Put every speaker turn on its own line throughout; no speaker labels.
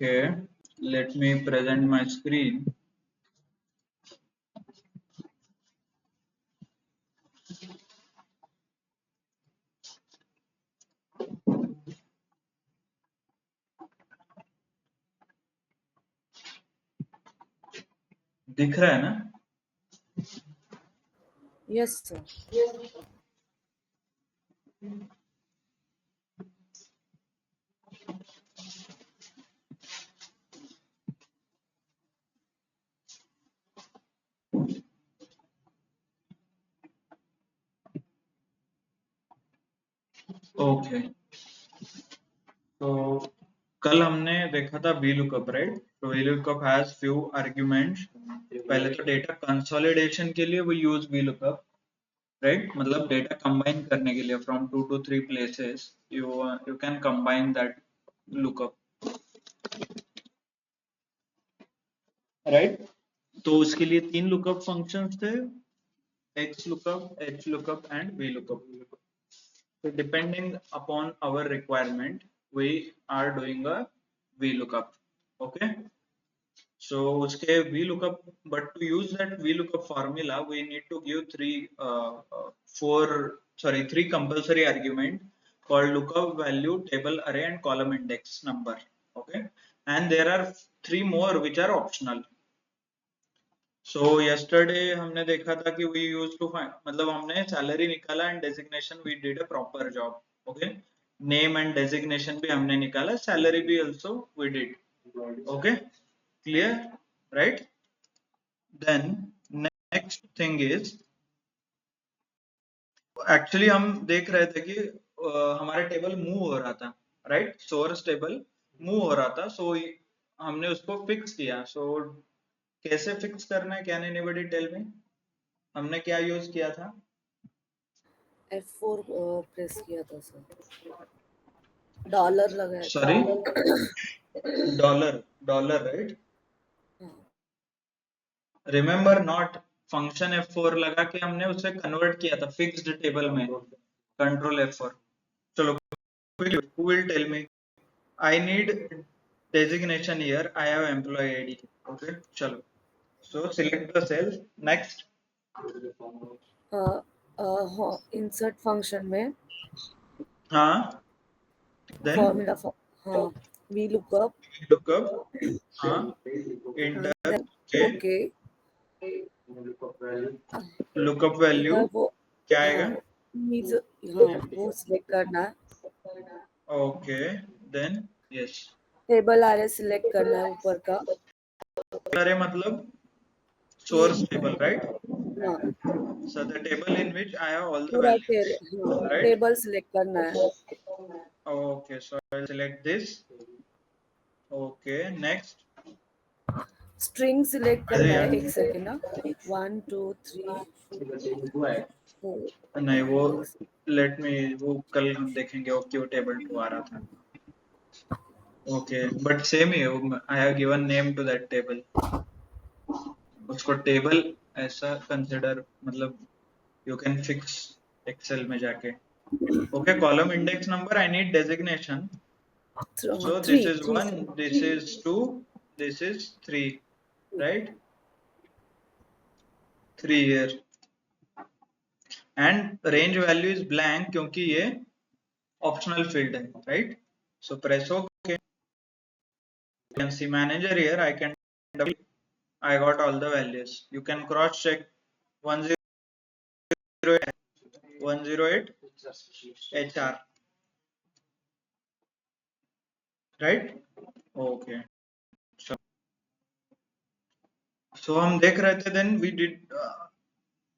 Okay, let me present my screen. दिख रहा है ना?
Yes, sir.
Okay. तो कल हमने देखा था VLOOKUP, राइट? तो VLOOKUP has few arguments. पहले तो डेटा कंसोलिडेशन के लिए we use VLOOKUP, राइट? मतलब डेटा कंबाइन करने के लिए from 2 to 3 places you can combine that lookup, right? तो उसके लिए 3 लुकअप फंक्शंस थे, XLOOKUP, HLOOKUP and VLOOKUP. So depending upon our requirement, we are doing a VLOOKUP. Okay. So उसके VLOOKUP, but to use that VLOOKUP formula, we need to give three compulsory argument called lookup value, table array, and column index number. Okay. And there are 3 more which are optional. So yesterday हमने देखा था कि we used to find, मतलब हमने salary निकाला and designation we did a proper job. Okay, name and designation भी हमने निकाला, salary भी also we did. Okay, clear, right? Then next thing is, actually हम देख रहे थे कि हमारा टेबल मूव हो रहा था, राइट? सोर्स टेबल मूव हो रहा था, so हमने उसको फिक्स किया. So कैसे फिक्स करना है? Can anybody tell me? हमने क्या यूज किया था?
F4 प्रेस किया था सर. डॉलर लगाया.
Sorry, dollar, right? Remember not, function F4 लगा के हमने उसे कन्वर्ट किया था फिक्स्ड टेबल में. Control F4. चलो, who will tell me? I need designation here. I have employee ID. Okay, चलो. So select the cell. Next.
Insert function में
हाँ. Then
formula VLOOKUP.
हाँ. Enter.
Okay.
लुकअप वैल्यू क्या आएगा?
वो select करना है.
Okay, then yes.
Table array select करना है ऊपर का.
अरे मतलब source table, right?
हाँ.
So the table in which I have all the
पूरा
values, right?
टेबल सिलेक्ट करना है.
Okay, so I'll select this. Okay, next.
String select करना है. एक सेकंड ना. 1 2 3 4.
नहीं, वो लेट मी, वो कल हम देखेंगे वो क्यों टेबल 2 आ रहा था. ओके, बट सेम ही, I have given name to that table. उसको टेबल ऐसा कंसिडर, मतलब यू कैन फिक्स एक्सेल में जाके. Okay, column index number, I need designation. So this is 1, this is 2, this is 3, right? 3 here. And range value is blank क्योंकि ये optional field है, right? So press OK. You can see manager here. I can double. I got all the values. You can cross check. 108 HR, right? Okay. So हम देख रहे थे, then we did.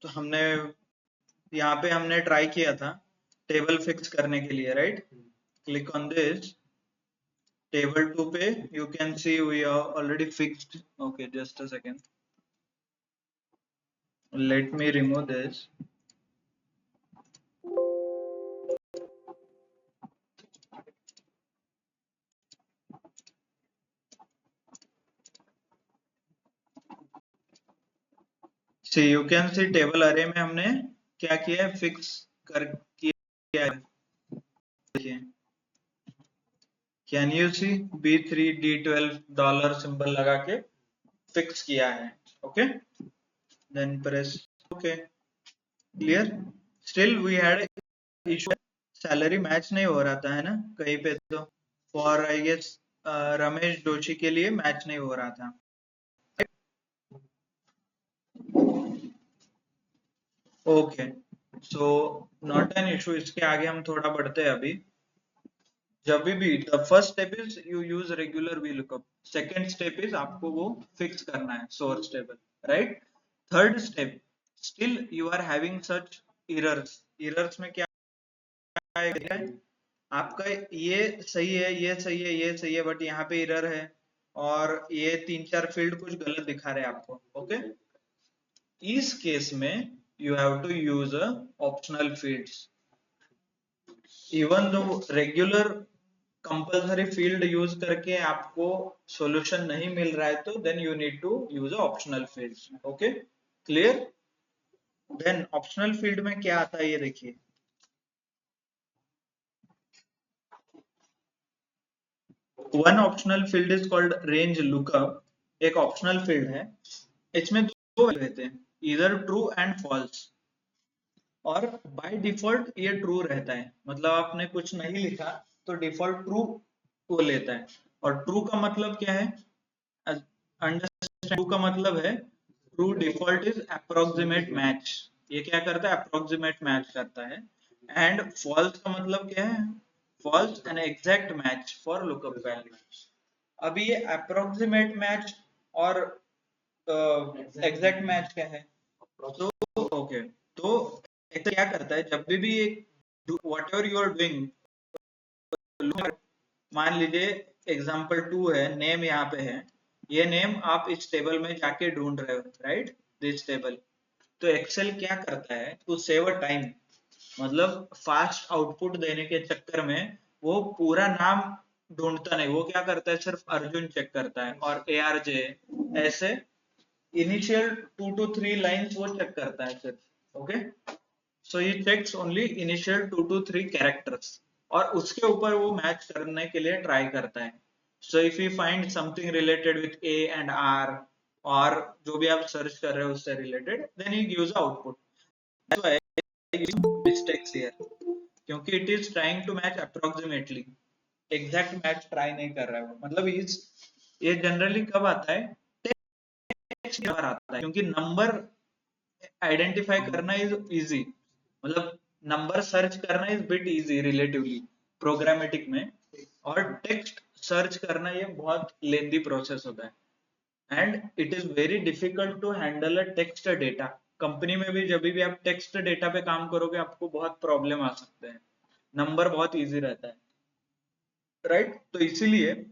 तो हमने यहाँ पे हमने ट्राई किया था टेबल फिक्स करने के लिए, right? Click on this table 2 पे. You can see we are already fixed. Okay, just a second, let me remove this. See, you can see table array में हमने क्या किया है, फिक्स कर किया है. देखिए can you see B3 D12 dollar symbol लगा के फिक्स किया है. Okay, then press okay. Clear. Still we had issue, salary match नहीं हो रहा था है ना कहीं पे. तो for I guess Ramesh Joshi के लिए मैच नहीं हो रहा था. Okay, so not an issue. इसके आगे हम थोड़ा बढ़ते हैं अभी. जब भी the first step is you use regular VLOOKUP. Second step is आपको वो फिक्स करना है source table, right. Third step, still you are having such errors. Errors में क्या है, आपका ये सही है, ये सही है, ये सही है, बट यहाँ पे एरर है और ये 3-4 फील्ड कुछ गलत दिखा रहे हैं आपको. ओके, इस केस में you have to use a optional fields. Even though regular compulsory field use करके आपको solution नहीं मिल रहा है, तो then you need to use a optional fields. Okay, clear. Then optional field में क्या आता है ये देखिए. One optional field is called range lookup. एक optional field है, इसमें दो रहते हैं, either true and false. और बाय डिफॉल्ट ये ट्रू रहता है, मतलब आपने कुछ नहीं लिखा तो डिफॉल्ट ट्रू को लेता है. और ट्रू का मतलब क्या है, अंडरस्टैंड. ट्रू का मतलब है true default is approximate match. ये क्या करता है, अप्रोक्सीमेट मैच करता है. एंड फॉल्स का मतलब क्या है, false an exact match for lookup values. अभी ये अप्रोक्सीमेट मैच और एग्जैक्ट मैच क्या है. तो ओके, तो क्या करता है, जब भी whatever you are doing, मान लीजिए एग्जाम्पल 2 है, नेम यहाँ पे है, ये नेम आप इस टेबल में जाके ढूंढ रहे हो, राइट, दिस टेबल. तो एक्सेल क्या करता है, टू सेव अ टाइम, मतलब फास्ट आउटपुट देने के चक्कर में वो पूरा नाम ढूंढता नहीं, वो क्या करता है, सिर्फ अर्जुन चेक करता है और ARJ ऐसे इनिशियल 2 to 3 लाइंस वो चेक करता है सिर्फ. Okay, so he checks only initial 2 to 3 characters और उसके ऊपर वो मैच करने के लिए ट्राई करता है. so if he finds something related with A and R और जो भी आप सर्च कर रहे हो उससे related, then he gives output. that's why I use mistakes here, क्योंकि it is trying to match approximately, exact match try नहीं कर रहा है वो. मतलब ये जनरली कब आता है, टेक्स्ट आता है, क्योंकि नंबर आइडेंटिफाई करना इज इजी, मतलब नंबर सर्च करना is bit easy relatively programmatic में, और टेक्स्ट सर्च करना ये बहुत लेंदी प्रोसेस होता है. And it is very difficult to handle a text data. Company में भी जब भी आप टेक्स्ट डेटा पे काम करोगे आपको बहुत प्रॉब्लम आ सकते हैं, नंबर बहुत इजी रहता है, राइट. तो इसीलिए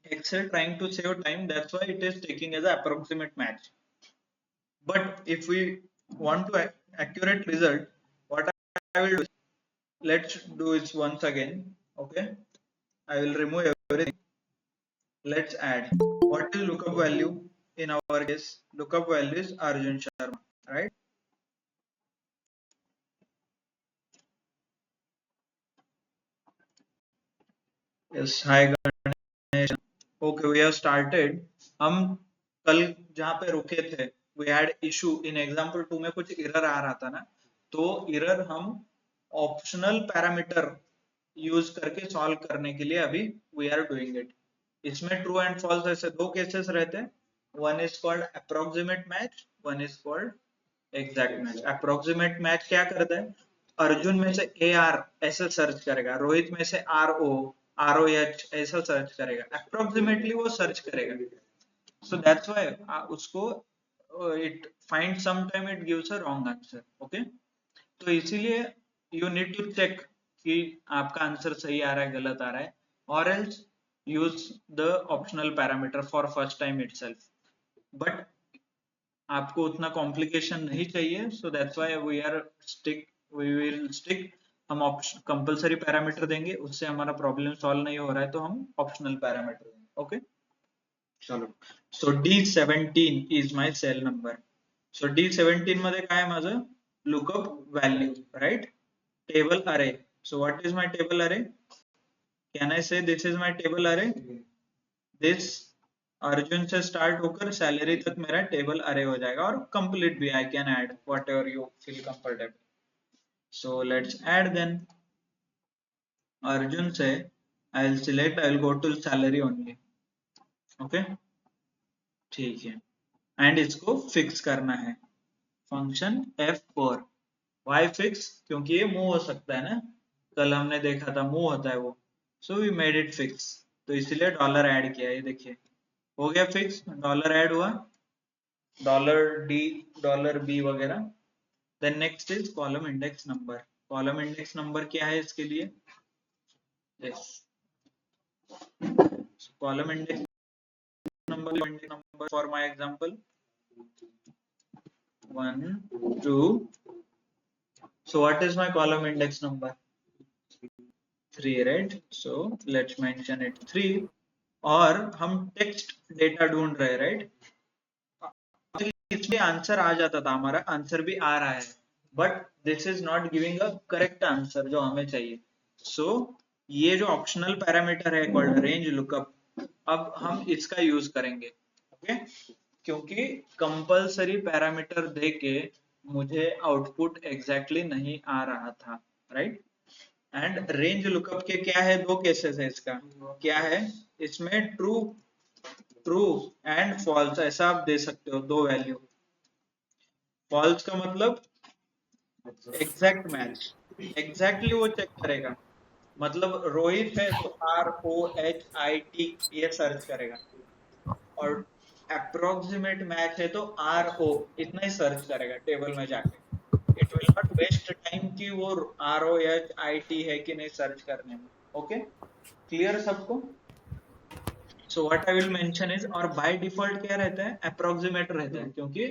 Excel trying to save time, that's why it is taking as an approximate match. But if we want to accurate result, what I will do is, let's do it once again. Okay, I will remove everything. Let's add. What is lookup value? In our case, lookup value is Arjun Sharma, right? Yes, hi Ganesh. Okay, we have started. हम कल जहाँ पे रुके थे, we had issue in example 2 में कुछ error आ रहा था ना, तो error हम optional parameter यूज करके सॉल्व करने के लिए अभी we are doing it. इसमें ट्रू एंड फॉल्स ऐसे दो केसेस रहते हैं, one is called approximate match, one is called exact match. Approximate match क्या करता है, अर्जुन में से AR ऐसे सर्च करेगा, रोहित में से ROH ऐसा सर्च करेगा, अप्रोक्सीमेटली वो सर्च करेगा. so that's why उसको it find sometime it gives a wrong answer. okay, तो इसीलिए you need to check कि आपका आंसर सही आ रहा है गलत आ रहा है, or else use the optional parameter for first time itself. but आपको उतना कॉम्प्लिकेशन नहीं चाहिए, so that's why we will stick, हम कंपलसरी पैरामीटर देंगे, उससे हमारा प्रॉब्लम सॉल्व नहीं हो रहा है तो हम ऑप्शनल पैरामीटर देंगे. ओके, चलो. So D17 is my cell number. So D17 मध्ये काय आहे माझं, lookup value, right, table array. So what is my table array? Can I say this is my table array, this Arjun से start होकर salary तक मेरा table अरे हो जाएगा, और कंप्लीट भी I can add whatever you feel comfortable. So let's add then. Arjun से I will select, I will go to salary only. Okay, ठीक है. एंड इसको फिक्स करना है. Function F4. Why fix? क्योंकि ये मूव हो सकता है ना, कल हमने देखा था मूव होता है वो. So we made it fix, तो इसलिए डॉलर ऐड किया. ये देखिए हो गया फिक्स, डॉलर ऐड हुआ, $D $B वगैरह. Then next is column index number. Column index number क्या है इसके लिए? Yes, column index number for my example 1 2. so what is my column index number? 3, right? so let's mention it 3. और हम text data ढूंढ रहे हैं, राइट? इसमें आंसर आ जाता था, हमारा आंसर भी आ रहा है, but this is not giving a correct answer जो हमें चाहिए. सो ये जो ऑप्शनल पैरामीटर है कॉल्ड रेंज लुकअप, अब हम इसका यूज करेंगे. ओके, क्योंकि कंपलसरी पैरामीटर देके मुझे आउटपुट एग्जैक्टली नहीं आ रहा था, राइट? एंड रेंज लुकअप के क्या है, दो केसेस है इसका. क्या है इसमें? ट्रू एंड फॉल्स, ऐसा आप दे सकते हो, दो वैल्यू. फॉल्स का मतलब एग्जैक्ट मैच, एग्जैक्टली वो चेक करेगा. मतलब रोहित है तो ROHIT ये सर्च करेगा, और अप्रोक्सीमेट मैच है तो RO इतना ही सर्च करेगा टेबल में जाके. It will not waste time कि वो ROHIT है कि नहीं सर्च करने में. ओके, क्लियर सबको? So what I will mention is, और बाय डिफॉल्ट क्या रहता है? अप्रोक्सीमेट रहता है, क्योंकि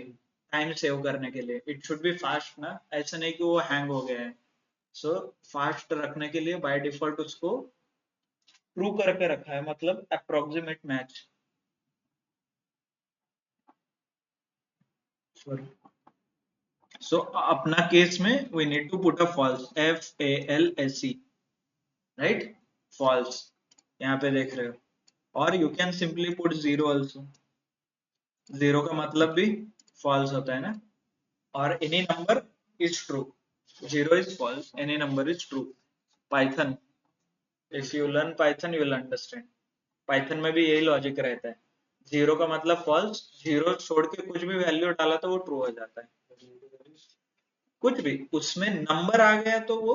टाइम सेव करने के लिए. इट शुड बी फास्ट ना, ऐसा नहीं कि वो हैंग हो गया है. सो फास्ट रखने के लिए बाय डिफॉल्ट उसको ट्रू करके रखा है, मतलब अप्रोक्सीमेट मैच. सो अपना केस में we need to put a false, FALSE, right? False यहाँ पे देख रहे हो. और you can simply put 0 also. 0 का मतलब भी फॉल्स होता है ना. और any number is true. 0 is false, any number is true. Python, if you learn Python you will understand. Python में भी यही लॉजिक रहता है. 0 का मतलब false, 0 छोड़ के कुछ भी वैल्यू डाला तो वो ट्रू हो जाता है. कुछ भी उसमें नंबर आ गया तो वो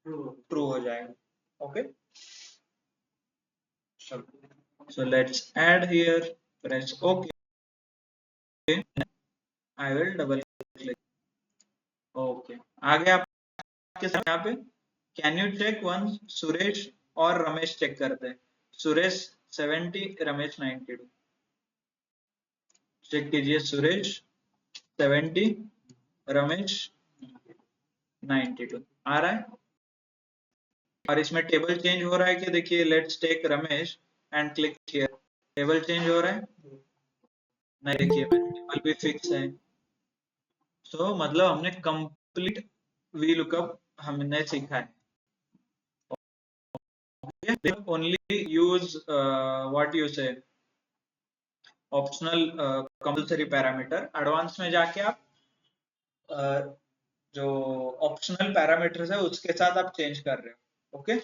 ट्रू हो जाएगा. Okay, so let's add here, press OK. I will double click. Okay, आ गया आपके साथ यहाँ पे. Can you check one? Suresh और रमेश चेक करते हैं. सुरेश 70, रमेश 92. चेक कीजिए, सुरेश 70, रमेश 92 आ रहा है. और इसमें टेबल चेंज हो रहा है कि देखिए, let's take Ramesh and click here. Table change हो रहा है? नहीं, देखिए मेरा टेबल भी फिक्स है. सो मतलब हमने कंप्लीट वी लुकअप हमने सीखा है. ओनली यूज व्हाट यू से ऑप्शनल कंपलसरी पैरामीटर. एडवांस में जाके आप जो ऑप्शनल पैरामीटर्स है उसके साथ आप चेंज कर रहे हो. ओके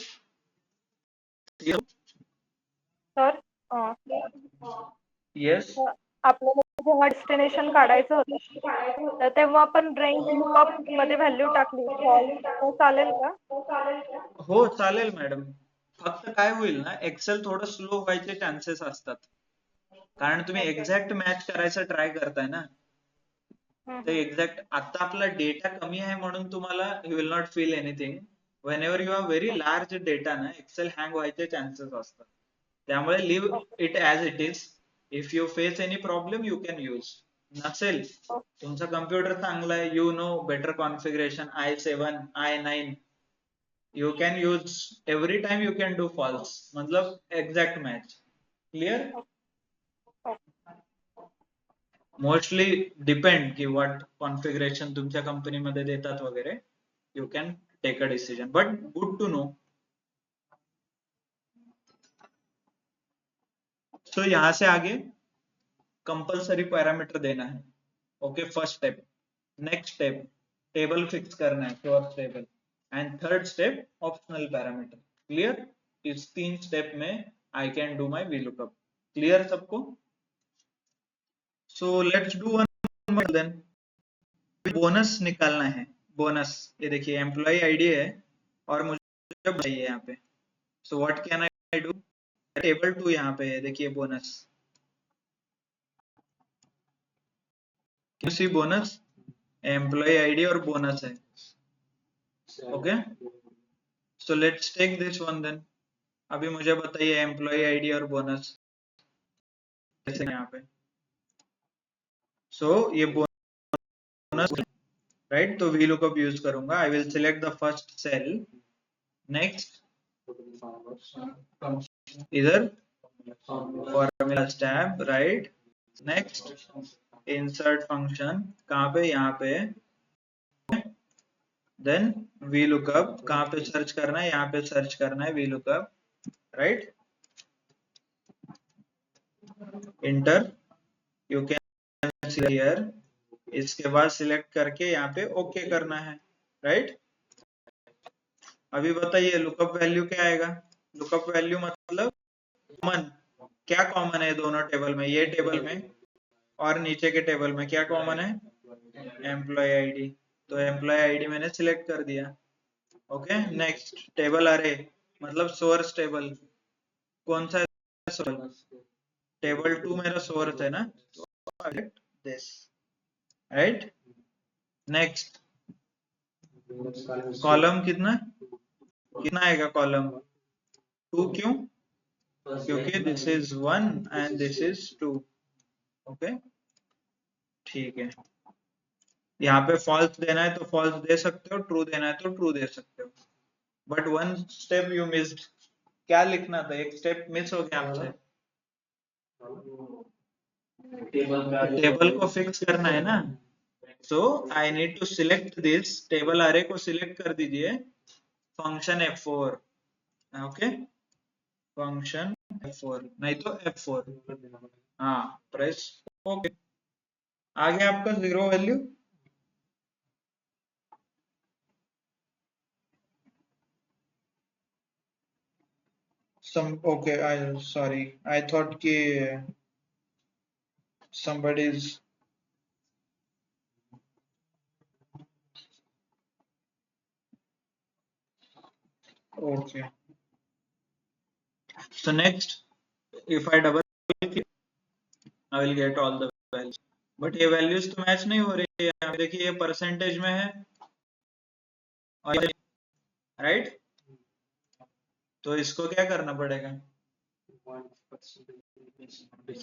सर,
यस,
आपल्याला जेव्हा डेस्टिनेशन काढायचं होतं तर तेव्हा आपण रेंज लुकअप मध्ये व्हॅल्यू टाकली तर चालेल का?
हो चालेल मॅडम. फक्त काय होईल ना, एक्सेल थोडं स्लो व्हायचे चान्सेस असतात, कारण तुम्ही एक्झॅक्ट मॅच करायचं ट्राय करताय ना. ते एक्झॅक्ट आता आपला डेटा कमी आहे म्हणून तुम्हाला you will not feel anything. Whenever you have very large data ना, एक्सेल हँग व्हायचे चान्सेस असतात. त्यामुळे leave it as it is. If you face any problem you can use. नसेल, तुमचा कम्प्युटर चांगला आहे, you know better configuration, i7 i9, you can use every time, you can do false, मतलब exact match. Clear? Mostly depend कि what configuration तुमच्या company मध्ये देतात वगैरे. You can take a decision, but good to know. सो यहाँ से आगे compulsory parameter देना है. Okay, first step. Next step table fix करना है, source table. And third step optional parameter. Clear? इस 3 स्टेप में I can do my VLOOKUP. Clear सबको? So let's do one more then. Bonus निकालना है. Bonus, ये देखिए एम्प्लॉय आईडी है और मुझे चाहिए यहाँ पे. So what can I do? Table 2 यहाँ पे है, देखिए bonus. See bonus, employee ID और बोनस है. Okay, so let's take this one then. अभी मुझे बताइए एम्प्लॉय आईडी और बोनस कैसे यहाँ पे. सो ये बोनस राइट, तो VLOOKUP यूज करूंगा. I will select the first cell. Next इधर formula tab right. Next insert function कहाँ पे? यहाँ पे. देन VLOOKUP कहाँ पे सर्च करना है? यहाँ पे सर्च करना है VLOOKUP right. Inter, you can see here. इसके बाद सिलेक्ट करके यहाँ पे ओके करना है राइट. अभी बताइए लुकअप वैल्यू क्या आएगा? लुकअप वैल्यू मतलब कॉमन. क्या कॉमन है दोनों टेबल में? ये टेबल में और नीचे के टेबल में क्या कॉमन है? Employee ID. तो एम्प्लॉय आईडी मैंने सिलेक्ट कर दिया. ओके, नेक्स्ट टेबल अरे मतलब सोर्स टेबल. कौन सा सोर्स? टेबल 2 मेरा सोर्स है ना, दिस राइट. नेक्स्ट कॉलम कितना आएगा? कॉलम 2. क्यों? क्योंकि this is 1 and this is 2. Okay, ठीक है. यहाँ पे फॉल्स देना है तो फॉल्स दे सकते हो, ट्रू देना है तो ट्रू दे सकते हो. But one step you missed. क्या लिखना था? एक स्टेप मिस हो गया आपसे. टेबल को फिक्स करना है ना. So I need to select this table array को सिलेक्ट कर दीजिए. Function F4. Okay, function F4 नहीं तो F4. हाँ, प्रेस ओके. आ गया आपका 0 value. Okay, sorry, I thought कि somebody's okay. So next, if I double click, I will get all the values. But ये values तो मैच नहीं हो रही है. यहाँ देखिए ये परसेंटेज में है और राइट. तो इसको क्या करना पड़ेगा?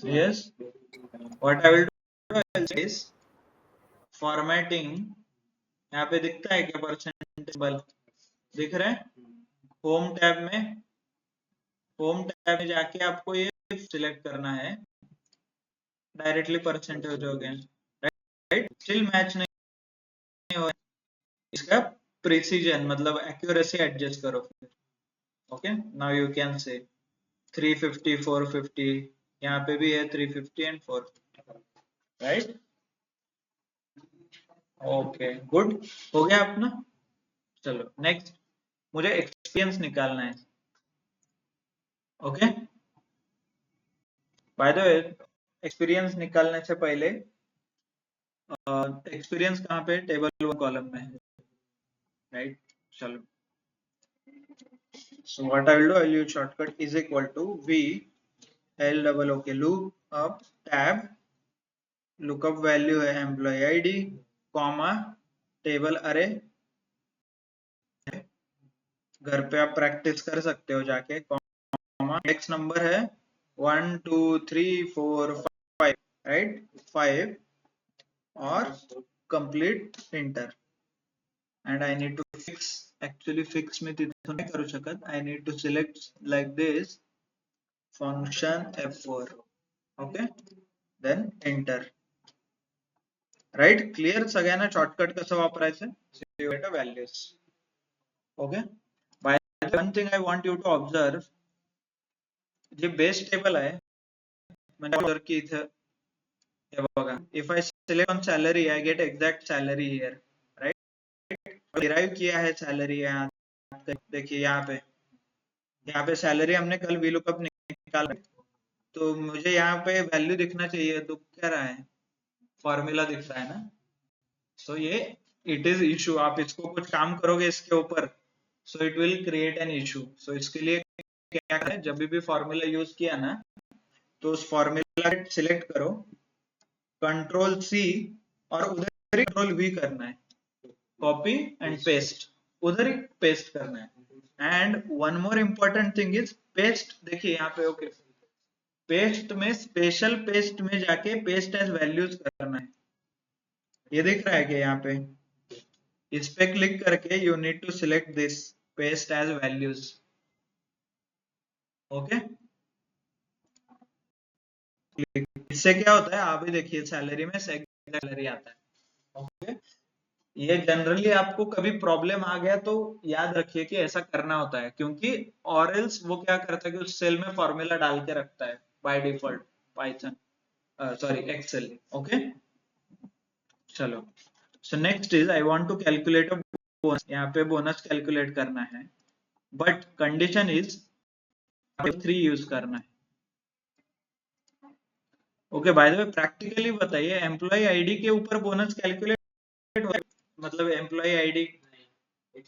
Yes, what I will do is formatting. यहाँ पे दिखता है क्या परसेंटेज बल? दिख रहा है. होम टैब में जाके आपको ये सिलेक्ट करना है. डायरेक्टली परसेंटेज हो गया राइट. स्टिल मैच नहीं हो. इसका प्रिसीजन मतलब एक्यूरेसी एडजस्ट करो फिर. Okay, now you can say 350 450. यहाँ पे भी है 350 एंड 450 राइट. Okay, good. हो गया अपना. चलो नेक्स्ट, मुझे एक्सपीरियंस निकालना है. Okay, by the way experience निकालने से पहले एक्सपीरियंस कहाँ पे? टेबल 1 कॉलम में है राइट. चलो, so what I will do, I will use shortcut is equal to V L double OK loop up tab. lookup value है employee ID कॉमा टेबल अरे. घर पे आप प्रैक्टिस कर सकते हो जाके. कॉमा नेक्स्ट नंबर है 1 2 3 4 5 राइट. 5 और complete inter. and I need to fix. Actually fix मी तिथून नाही करू शकत. I need to select like this function F4. okay, then enter. right, clear सगळ्यांना शॉर्टकट कसं वापरायचं? values. okay, by one thing I want you to observe, J base table आहे म्हणजे की इथं हे बघा, if I select on salary I get exact salary here, right. Derive किया है सैलरी यहाँ, देखिए यहाँ पे सैलरी हमने कल VLOOKUP निकाला, तो मुझे यहाँ पे वैल्यू दिखना चाहिए, तो क्या रहा है, फॉर्मूला दिख रहा है ना। सो ये इट इज इशू, आप इसको कुछ काम करोगे इसके ऊपर, so it will create an issue. So इसके लिए क्या करें, जब भी फॉर्मूला यूज किया ना, तो उस फॉर्मूला सिलेक्ट करो, कंट्रोल C, और उधर ही कंट्रोल V करना है, कॉपी एंड पेस्ट, उधर ही पेस्ट करना है। And one more important thing is paste, देखिए यहाँ पे ओके, पेस्ट में स्पेशल पेस्ट में जाके पेस्ट एज वैल्यूज करना है, ये दिख रहा है कि यहाँ पे इस पे क्लिक करके you need to select this paste as values, okay. इससे क्या होता है, आप ही देखिए सैलरी में सैलरी आता है, ओके। ये जनरली आपको कभी प्रॉब्लम आ गया तो याद रखिए कि ऐसा करना होता है, क्योंकि और एल्स वो क्या करता है कि उस सेल में फॉर्मूला डाल के रखता है by default, Python sorry Excel, okay. चलो, so next is I want to calculate a bonus, यहाँ पे बोनस कैलकुलेट करना है, बट कंडीशन इज 3 यूज करना है, okay. By the way practically बताइए, एम्प्लॉय आईडी के ऊपर बोनस कैलकुलेट, मतलब एम्प्लॉय आईडी,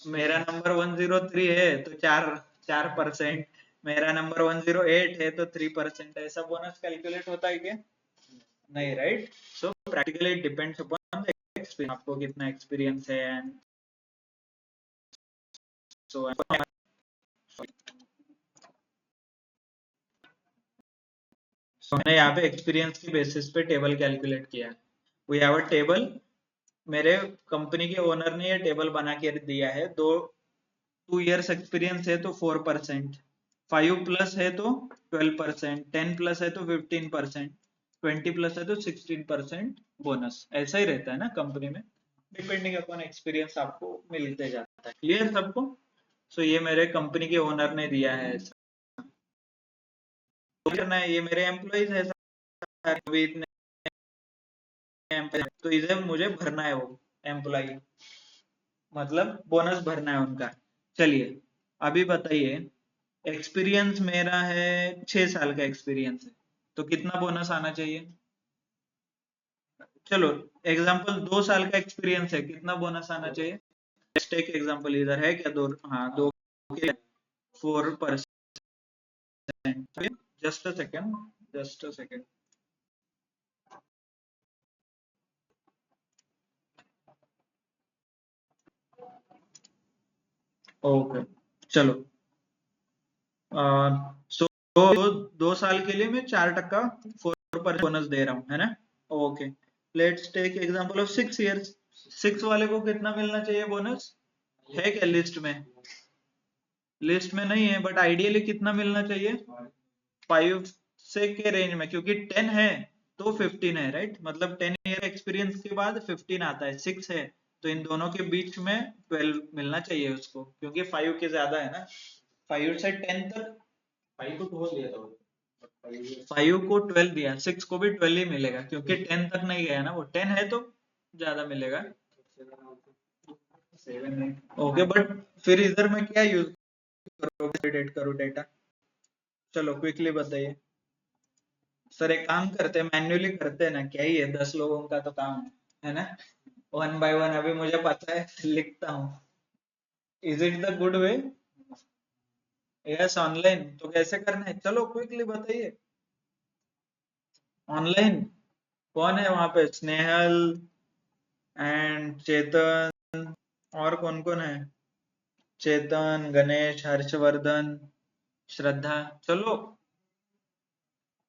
मेरा नंबर 103 है तो 4%, मेरा नंबर 108 है तो 3%, ऐसा बोनस कैलकुलेट होता है क्या? नहीं, right. So practically it depends upon the experience, आपको कितना एक्सपीरियंस है एंड सो मैंने यहाँ पे एक्सपीरियंस की बेसिस पे टेबल कैलकुलेट किया है। वी हैव अ टेबल, मेरे कंपनी के ओनर ने ये टेबल बना के दिया है, 2 इयर्स एक्सपीरियंस है तो 4%, 5 प्लस है तो 12%, 10 प्लस है तो 15%, 20 प्लस है तो 16% बोनस, ऐसा ही रहता है ना कंपनी में, डिपेंडिंग अपॉन एक्सपीरियंस आपको मिलते जाता है। क्लियर सबको? सो ये मेरे कंपनी के ओनर ने दिया है, तो करना है, ये मेरे एम्प्लॉइज है, अभी इतने तो इसे मुझे भरना है, वो एम्प्लॉय मतलब बोनस भरना है उनका। चलिए अभी बताइए, एक्सपीरियंस मेरा है 6 साल का एक्सपीरियंस है, तो कितना बोनस आना चाहिए? चलो एग्जांपल 2 साल का एक्सपीरियंस है, कितना बोनस आना चाहिए? लेट्स टेक एग्जांपल, इधर है क्या 2, हाँ 2 के 4%, जस्ट अ सेकेंड, ओके। चलो सो 2 साल के लिए मैं 4% 4% बोनस दे रहा हूँ, है ना, okay. Let's take example of 6 years, 6 वाले को कितना मिलना चाहिए बोनस? है क्या लिस्ट में? लिस्ट में नहीं है, बट आइडियली कितना मिलना चाहिए? 5 से के रेंज में, क्योंकि 10 है तो 15 है, राइट, मतलब 10 ईयर एक्सपीरियंस के बाद 15 आता है, 6 है तो इन दोनों के बीच में 12 मिलना चाहिए उसको, क्योंकि 5 के ज्यादा है ना, 5 से 10 तक, 5 को 12 दिया था, 5 को 12 दिया, 6 को भी 12 ही मिलेगा, क्योंकि 10 तक नहीं गया ना, वो 10 है तो ज्यादा मिलेगा, ओके। बट फिर इधर मैं क्या यूज करूँ डेटा? चलो क्विकली बताइए सर, एक काम करते हैं, मैन्युअली करते हैं ना, क्या ही है, 10 लोगों का तो काम है ना, 1 बाय 1 अभी मुझे पता है, लिखता हूँ। Is it the good way? Yes, online तो कैसे करना है, चलो क्विकली बताइए। ऑनलाइन कौन है वहां पे? स्नेहल एंड चेतन, और कौन कौन है? चेतन, गणेश, हर्षवर्धन, श्रद्धा, चलो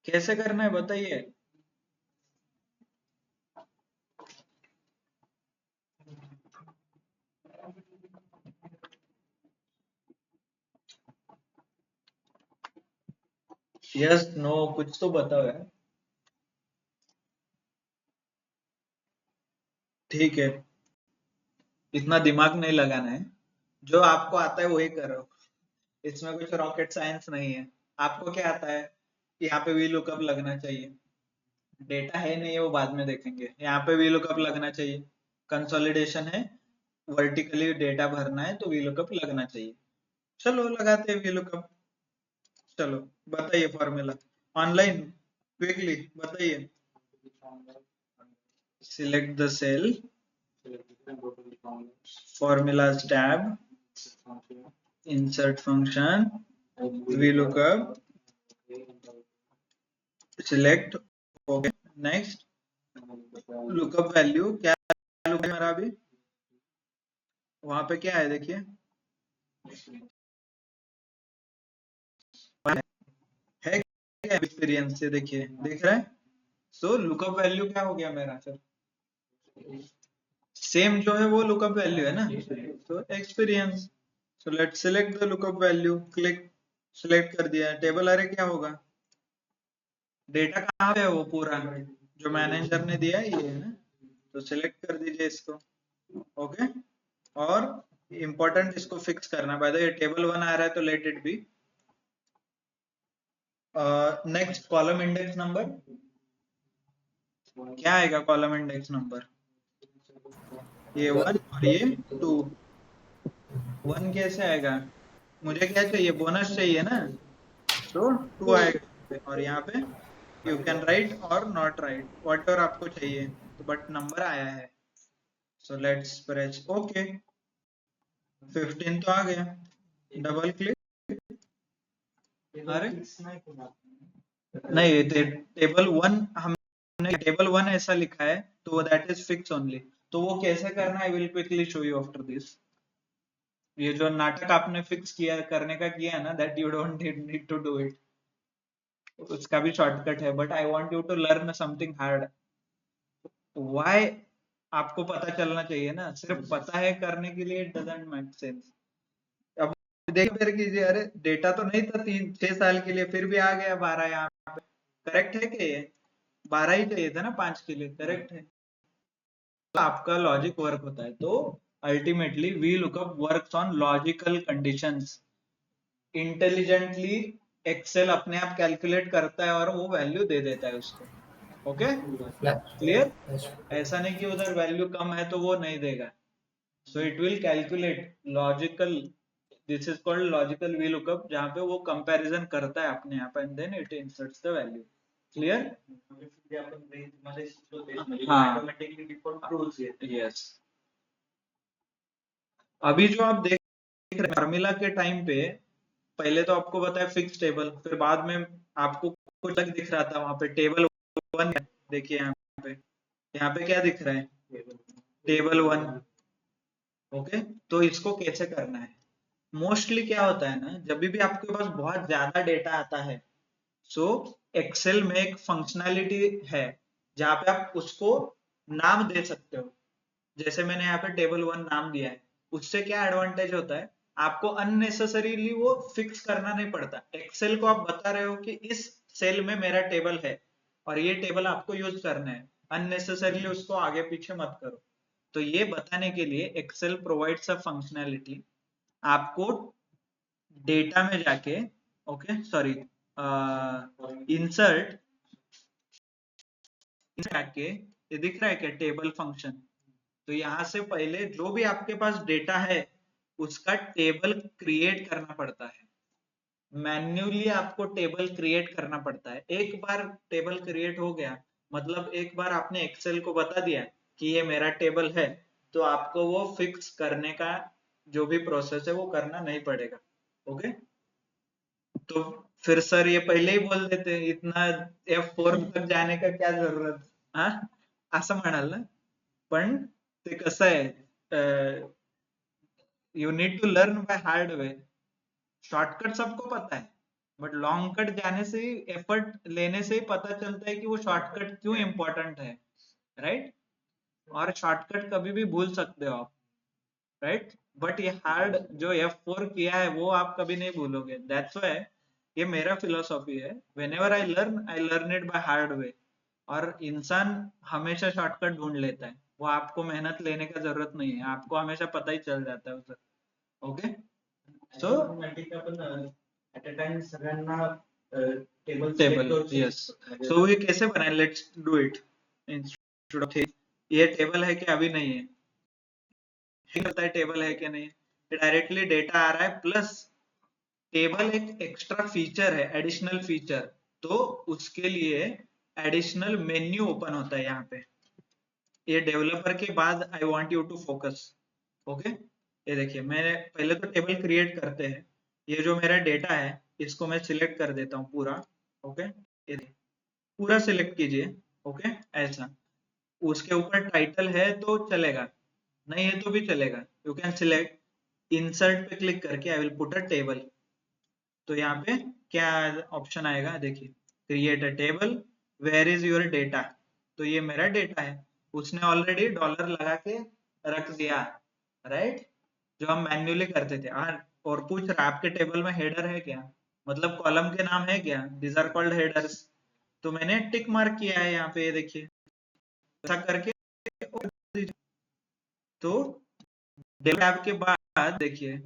कैसे करना है बताइए। यस नो कुछ तो बताओ यार। ठीक है, इतना दिमाग नहीं लगाना है, जो आपको आता है वही करो, इसमें कुछ रॉकेट साइंस नहीं है। आपको क्या आता है? यहाँ पे वी लुकअप लगना चाहिए। डेटा है नहीं है वो बाद में देखेंगे। यहाँ पे वी लुकअप लगना चाहिए, कंसोलिडेशन है, वर्टिकली डेटा भरना है तो वी लुकअप लगना चाहिए। चलो लगाते हैं वी लुकअप। चलो बताइए फॉर्मूला ऑनलाइन क्विकली बताइए। Select the cell, formulas tab, insert function, VLOOKUP, select, okay, next, lookup value क्या lookup है मेरा अभी वहां पे क्या है देखिए है क्या एक्सपीरियंस से देखिए दिख रहा है। सो लुकअप वैल्यू क्या हो गया मेरा सर, सेम जो है वो लुकअप वैल्यू है ना, तो experience. So let's select the lookup value, click, select कर दिया। टेबल अरे क्या होगा, डेटा कहाँ पे है वो पूरा जो मैनेजर ने दिया है ये है ना, तो सिलेक्ट कर दीजिए इसको। ओके, और इम्पोर्टेंट इसको फिक्स करना, बाय द वे टेबल 1 आ रहा है तो let it be. Next column index number क्या आएगा, कॉलम इंडेक्स नंबर ये 1 और ये 2। 1 कैसे आएगा, मुझे क्या चाहिए, बोनस चाहिए ना, तो 2 आएगा। और यहाँ पे यू कैन राइट और नॉट राइट वट एवर आपको चाहिए, तो बट नंबर आया है। सो लेट्स प्रेस ओके, 15 तो आ गया। डबल क्लिक, अरे नहीं टेबल 1 हमने टेबल 1 ऐसा लिखा है तो दैट इज फिक्स ओनली। तो वो कैसे करना है, I will quickly show you after this. ये जो नाटक आपने फिक्स किया करने का किया है ना, that you don't need to do it, उसका भी शॉर्टकट है, but I want you to learn something hard. Why आपको पता चलना चाहिए ना, सिर्फ पता है करने के लिए इट डजंट मेक सेंस। अब देखो फिर कीजिए, अरे डेटा तो नहीं था 3-6 साल के लिए, फिर भी आ गया 12 यहाँ पे। करेक्ट है कि ये 12 ही चाहिए था ना 5 के लिए, करेक्ट है। तो आपका लॉजिक वर्क होता है, तो ultimately V lookup works on logical conditions. Intelligently Excel अपने आप कैलकुलेट करता है और वो वैल्यू दे देता है उसको। ओके क्लियर, ऐसा नहीं कि उधर वैल्यू कम है तो वो नहीं देगा। So it will calculate logical, this is called logical V lookup, जहाँ पे वो कंपैरिजन करता है अपने आप and then it inserts the value. Clear, yes. अभी जो आप देख रहे हैं फॉर्मूला के टाइम पे, पहले तो आपको बताया फिक्स टेबल, फिर बाद में आपको कुछ अलग दिख रहा था वहां पे टेबल 1। देखिए यहाँ पे क्या दिख रहा है, टेबल 1। ओके, तो इसको कैसे करना है, मोस्टली क्या होता है ना, जब भी आपके पास बहुत ज्यादा डेटा आता है, सो एक्सेल में एक फंक्शनैलिटी है जहां पे आप उसको नाम दे सकते हो। जैसे मैंने यहाँ पे टेबल 1 नाम दिया है, उससे क्या एडवांटेज होता है, आपको अननेसेसरीली वो फिक्स करना नहीं पड़ता। एक्सेल को आप बता रहे हो कि इस सेल में मेरा टेबल है और ये टेबल आपको यूज करना है, अननेसेसरीली उसको आगे पीछे मत करो। तो ये बताने के लिए एक्सेल प्रोवाइड्स अ फंक्शनैलिटी, आपको डेटा में जाके, ओके सॉरी, इंसर्ट जाके, ये दिख रहा है क्या टेबल फंक्शन, तो यहाँ से पहले जो भी आपके पास डेटा है उसका टेबल क्रिएट करना पड़ता है, मैन्युअली आपको टेबल क्रिएट करना पड़ता है। एक बार टेबल क्रिएट हो गया, मतलब एक बार आपने एक्सेल को बता दिया कि ये मेरा टेबल है, तो आपको वो फिक्स करने का जो भी प्रोसेस है वो करना नहीं पड़ेगा। ओके, तो फिर सर ये पहले ही बोल देते, इतना F4 तक जाने का क्या जरूरत, हा असं म्हणाल ना, पण ते कसं आहे, you need to learn by hard way. Shortcut सबको पता है, बट लॉन्ग कट जाने से ही, एफर्ट लेने से ही पता चलता है कि वो शॉर्टकट क्यों इंपॉर्टेंट है, राइट। और शॉर्टकट कभी भी भूल सकते हो आप, राइट, बट ये हार्ड जो F4 किया है वो आप कभी नहीं भूलोगे। दैट्स व्हाई ये मेरा फिलोसॉफी है, whenever I learn it by hard वे। और इंसान हमेशा शॉर्टकट ढूंढ लेता है, वो आपको मेहनत लेने का जरूरत नहीं है, आपको हमेशा पता ही चल जाता है उसे। ओके, सो
आपण ऍट अ टाइम सगळ्यांना
टेबल, यस। सो ये कैसे बनाए, let's do it instead of ये टेबल है कि अभी नहीं है, पता है टेबल है कि नहीं, डायरेक्टली डेटा आ रहा है, प्लस टेबल एक एक्स्ट्रा फीचर है, एडिशनल फीचर, तो उसके लिए एडिशनल मेन्यू ओपन होता है यहाँ पे। ये डेवलपर के बाद I want you to focus, okay. ये देखिए, मैंने पहले तो टेबल क्रिएट करते हैं, ये जो मेरा डेटा है इसको मैं सिलेक्ट कर देता हूँ पूरा, ओके। ये पूरा सिलेक्ट कीजिए, ओके, ऐसा। उसके ऊपर टाइटल है तो चलेगा, नहीं है तो भी चलेगा, यू कैन सिलेक्ट। इंसर्ट पे क्लिक करके I will put a table, तो यहाँ पे क्या ऑप्शन आएगा देखिए, create a table, where is your data, तो ये मेरा डेटा है, उसने ऑलरेडी डॉलर लगा के रख दिया, राइट, जो हम मैन्युअली करते थे। और पूछ रहा आपके टेबल में हेडर है क्या, मतलब कॉलम के नाम है क्या, दीज आर कॉल्ड हेडर्स, तो मैंने टिक मार्क किया है यहाँ पे, ये देखिए ऐसा करके। तो टैब के बाद देखिए,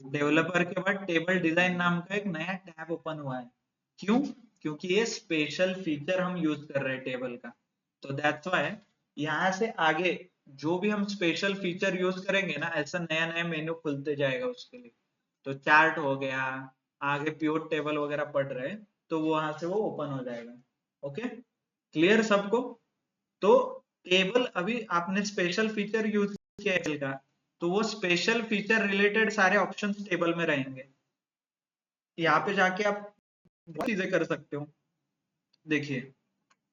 डेवलपर के बाद टेबल डिजाइन नाम का एक नया टैब ओपन हुआ है, क्यों, क्योंकि ये स्पेशल फीचर हम यूज कर रहे हैं टेबल का, तो दैट्स व्हाई यहाँ से आगे जो भी हम स्पेशल फीचर यूज करेंगे ना, ऐसा नया नया मेन्यू खुलते जाएगा उसके लिए। तो चार्ट हो गया, आगे प्योर टेबल वगैरह पढ़ रहे हैं तो वहां से वो ओपन हो जाएगा, ओके, क्लियर सबको। तो टेबल अभी आपने स्पेशल फीचर यूज किया एक्सेल का, तो वो स्पेशल फीचर रिलेटेड सारे ऑप्शंस टेबल में रहेंगे, यहाँ पे जाके आप बहुत चीजें कर सकते हो। देखिए,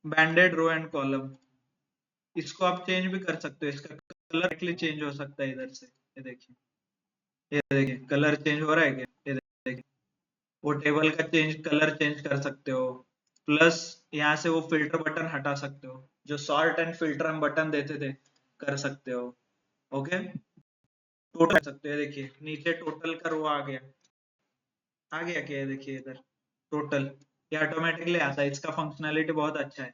बैंडेड रो एंड कॉलम, इसको आप चेंज भी कर सकते हो, इसका कलर डायरेक्टली चेंज हो सकता है इधर से, ये देखिए, ये देखिए कलर चेंज हो रहा है क्या, ये देखिए, वो टेबल का कलर चेंज कर सकते हो, प्लस यहाँ से वो फिल्टर बटन हटा सकते हो, जो सॉर्ट एंड फिल्टर हम बटन देते थे, कर सकते हो, ओके। टोटल कर सकते हो, देखिए नीचे टोटल का रो आ गया क्या, देखिए इधर टोटल, ये ऑटोमेटिकली आता है, इसका फंक्शनैलिटी बहुत अच्छा है,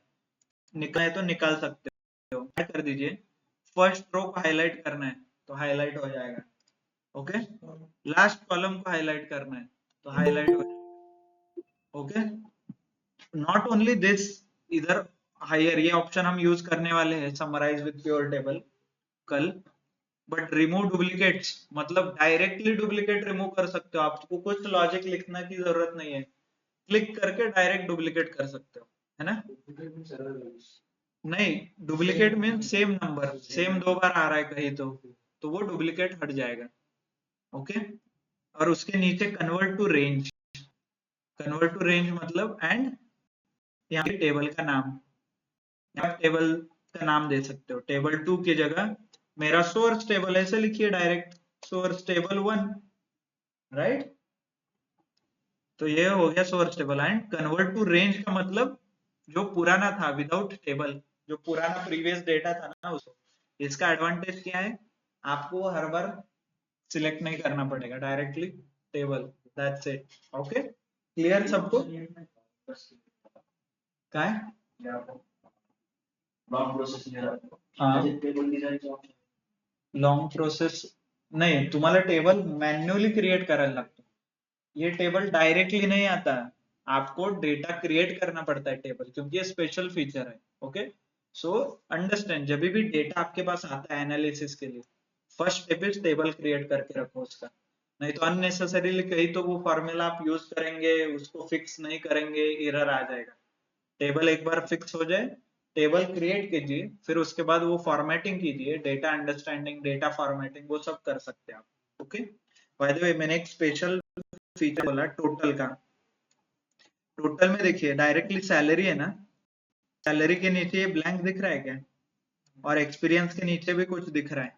निकाल है तो निकाल सकते हो, ऐड कर दीजिए। फर्स्ट रो को हाईलाइट करना है तो हाईलाइट हो जाएगा, ओके। लास्ट कॉलम को हाईलाइट करना है तो हाईलाइट हो जाएगा, ओके। नॉट ओनली दिस, इधर हायर ये ऑप्शन हम यूज करने वाले हैं समराइज विद प्योर टेबल कल, बट रिमूव डुप्लीकेट्स, मतलब डायरेक्टली डुप्लीकेट रिमूव कर सकते हो, आपको कुछ लॉजिक लिखने की जरूरत नहीं है, क्लिक करके डायरेक्ट डुप्लीकेट कर सकते हो, है ना। नहीं, duplicate mean same number, same 2 बार आ रहा है कहीं तो वो डुप्लीकेट हट जाएगा, ओके। और उसके नीचे convert to range, convert to range मतलब एंड यहाँ पे टेबल का नाम, आप टेबल का नाम दे सकते हो, टेबल 2 की जगह मेरा सोर्स टेबल ऐसे लिखिए, डायरेक्ट सोर्स टेबल 1, राइट। तो ये हो गया source table. And convert to range का मतलब जो पुराना था विदाउट टेबल, जो पुराना प्रीवियस डेटा था ना उसको, इसका एडवांटेज क्या है, आपको हर बार सिलेक्ट नहीं करना पड़ेगा, directly table, that's it, okay, clear सबको, क्या है लॉन्ग प्रोसेस, नाही, तुम्हाला टेबल मॅन्युअली क्रिएट करायला लागतो, ये टेबल डायरेक्टली नहीं आता, आपको डेटा क्रिएट करना पड़ता है टेबल, क्योंकि ये स्पेशल फीचर है, ओके। सो अंडरस्टैंड, जब भी डेटा आपके पास आता है एनालिसिस के लिए, first step is table create करके रखो उसका, नहीं तो अननेसेसरीली कहीं तो वो फॉर्मूला आप यूज करेंगे उसको फिक्स नहीं करेंगे, एरर आ जाएगा। टेबल एक बार फिक्स हो जाए, टेबल क्रिएट कीजिए, फिर उसके बाद वो फॉर्मेटिंग कीजिए, डेटा अंडरस्टैंडिंग, डेटा फॉर्मेटिंग, वो सब कर सकते हैं आप, ओके। बाय द वे, मैंने एक स्पेशल फीचर बोला टोटल का, टोटल में देखिए डायरेक्टली सैलरी है ना, सैलरी के नीचे ये ब्लैंक दिख रहा है क्या, और एक्सपीरियंस के नीचे भी कुछ दिख रहा है,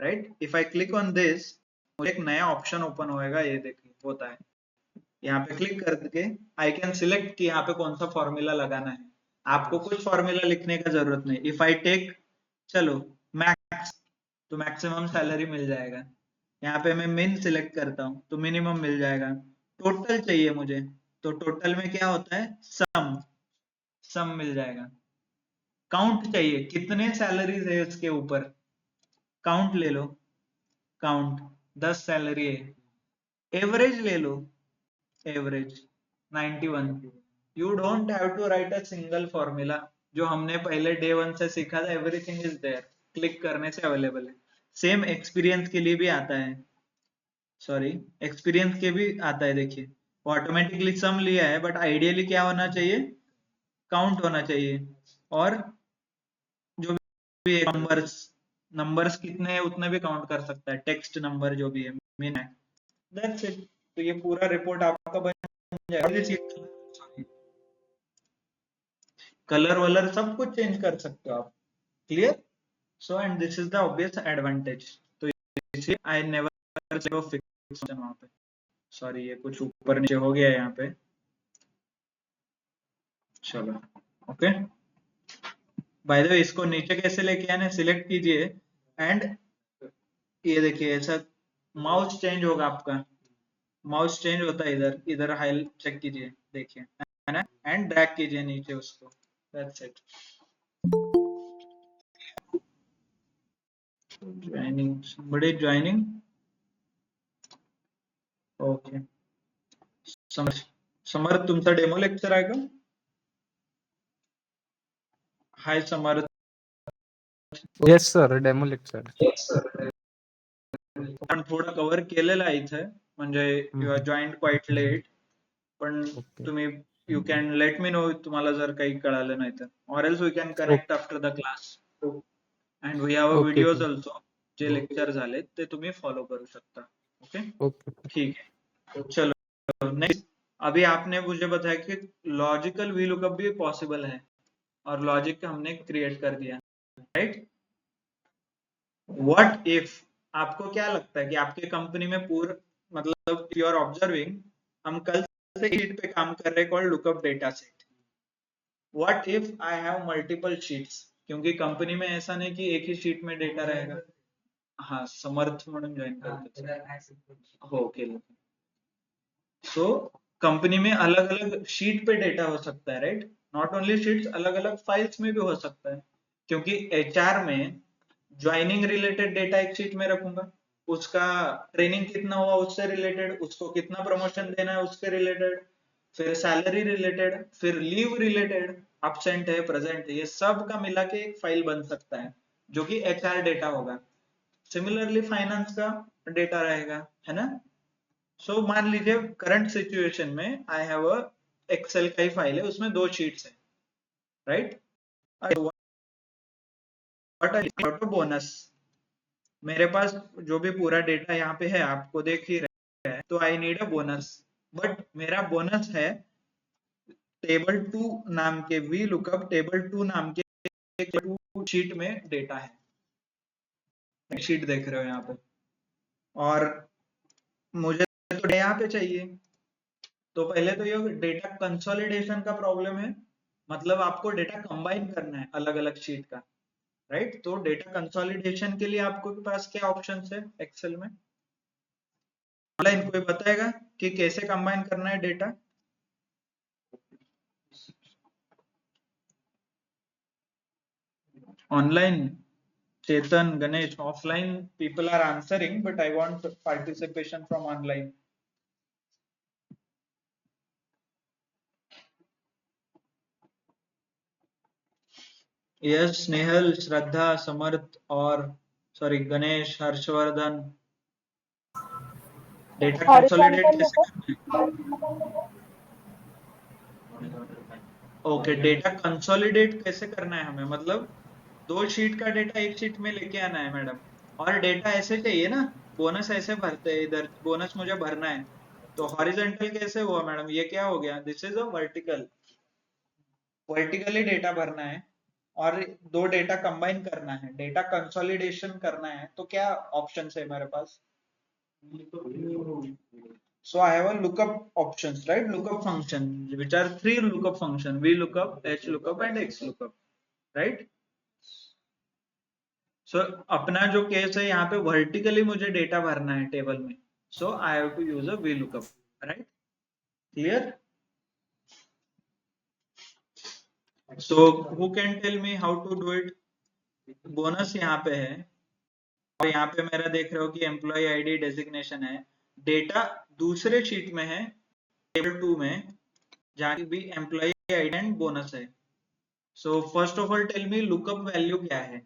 right. If I click on this, मुझे एक नया ऑप्शन ओपन होएगा, ये देखिए होता है, यहाँ पे क्लिक करके आई कैन सिलेक्ट कि यहाँ पे कौन सा फॉर्मूला लगाना है, आपको कुछ फॉर्मूला लिखने का जरूरत नहीं। इफ आई टेक, चलो मैक्स, तो मैक्सिमम सैलरी मिल जाएगा, यहाँ पे मैं मिन सिलेक्ट करता हूँ तो मिनिमम मिल जाएगा। टोटल चाहिए मुझे, तो टोटल में क्या होता है, सम, सम मिल जाएगा। काउंट चाहिए, कितने सैलरीज है उसके ऊपर, काउंट ले लो, काउंट 10 सैलरी है, एवरेज ले लो, average 91. You don't have to write a single formula. जो हमने पहले day 1 से सीखा था, everything is there. क्लिक करने से अवेलेबल है. सेम एक्सपीरियंस के लिए भी आता है. सॉरी, एक्सपीरियंस के भी आता है. देखिए, ऑटोमेटिकली सम लिया है, बट आइडियली क्या होना चाहिए? काउंट होना चाहिए. और जो भी नंबर्स कितने हैं उतने भी काउंट कर सकता है. टेक्स्ट नंबर जो भी है, मीन है. That's it. तो ये पूरा रिपोर्ट आपका बन जाएगा. कलर वलर सब कुछ चेंज कर सकते हो आप. Clear? So and this is the obvious advantage. तो इसे आई नेवर फिक्स वहां पे. सॉरी, ये कुछ ऊपर नीचे हो गया यहाँ पे. चलो, ओके. बाय द वे, इसको नीचे कैसे लेके आने, सिलेक्ट कीजिए एंड ये देखिए ऐसा माउस चेंज होगा आपका. माउस चेंज होता है इधर इधर. हाई चेक कीजिए, देखिए, है ना. एंड ड्रैग कीजिए नीचे उसको. That's it. Joining, somebody joining. Okay. Samarth, तुमचा डेमो लेक्चर आहे का? Hi Samarth.
Yes sir, demo lecture.
पण थोडं कव्हर केलेलं आहे इथे, म्हणजे you are joined quite late. पण तुम्ही you can let me know तुम्हाला जर काही कळालं नाही तर, or else we can connect after the class. And we have a videos also. जे लेक्चर झाले ते तुम्ही फॉलो करू शकता. ओके, ठीक है. चलो नेक्स्ट. अभी आपने मुझे बताया कि लॉजिकल वी लुकअप भी पॉसिबल है, और लॉजिक हमने क्रिएट कर दिया, राइट. व्हाट इफ, आपको क्या लगता है कि आपके कंपनी में पूरा, मतलब यू आर ऑब्जर्विंग, हम कल से शीट पे काम कर रहे हैं called lookup data set. What if I have multiple sheets, क्योंकि कंपनी में ऐसा नहीं कि एक ही शीट में डेटा रहेगा. हाँ, समर्थ म्हणून जॉइन करते हो केलं. सो कंपनी में अलग अलग शीट पे डेटा हो सकता है, राइट. नॉट ओनली शीट्स, अलग अलग फाइल्स में भी हो सकता है. क्योंकि एचआर में ज्वाइनिंग रिलेटेड डेटा एक शीट में रखूंगा, उसका ट्रेनिंग कितना हुआ उससे रिलेटेड, उसको कितना प्रमोशन देना है उसके रिलेटेड, फिर सैलरी रिलेटेड, फिर लीव रिलेटेड, एब्सेंट है प्रेजेंट है, ये सब का मिला के एक फाइल बन सकता है जो कि एचआर डेटा होगा. सिमिलरली फाइनेंस का डेटा रहेगा, है ना. सो मान लीजिए करंट सिचुएशन में आई हैव अ एक्सेल का ही फाइल है, उसमें 2 शीट्स है, राइट. बट बोनस, मेरे पास जो भी पूरा डेटा यहाँ पे है आपको देख ही रहे हैं, तो I need a bonus. But मेरा बोनस है टेबल 2 नाम के, वी लुकअप टेबल 2 नाम के एक शीट में डेटा है. शीट देख रहे हो यहाँ पे, और मुझे तो यहाँ पे चाहिए. तो पहले तो ये डेटा कंसोलिडेशन का प्रॉब्लम है, मतलब आपको डेटा कंबाइन करना है अलग अलग शीट का, राइट. तो डेटा कंसोलिडेशन के लिए आपको पास क्या ऑप्शंस है एक्सेल में? ऑनलाइन कोई बताएगा कि कैसे कंबाइन करना है data? Online Chetan, Ganesh. Offline people are answering, but I want participation from online. Yes, Snehal, Shraddha, Samarth और sorry Ganesh, Harshvardhan. Data consolidate कैसे करना है? ओके, डेटा कंसोलिडेट कैसे करना है हमें, मतलब 2 शीट का डेटा एक शीट में लेके आना है मैडम. और डेटा ऐसे चाहिए ना, बोनस ऐसे भरते हैं, इधर बोनस मुझे भरना है, तो हॉरिजॉन्टल कैसे हुआ मैडम? ये क्या हो गया? This is a vertical. Vertically data भरना है और 2 डेटा कंबाइन करना है, डेटा कंसोलिडेशन करना है. तो क्या ऑप्शन है मेरे पास? So I have a lookup options, right? Lookup function, which are 3 lookup function: VLOOKUP, HLOOKUP and XLOOKUP, right? So अपना जो केस है यहाँ पे वर्टिकली मुझे डेटा भरना है टेबल में, so I have to use a VLOOKUP, right? Clear? So who can tell me how to do it? Bonus यहाँ पे है, और यहाँ पे मेरा देख रहे हो कि एम्प्लॉय आईडी डेजिग्नेशन है. डेटा दूसरे शीट में है टेबल 2 में, जहाँ भी एम्प्लॉय आईडी एंड बोनस है। So first of all tell me lookup value क्या है,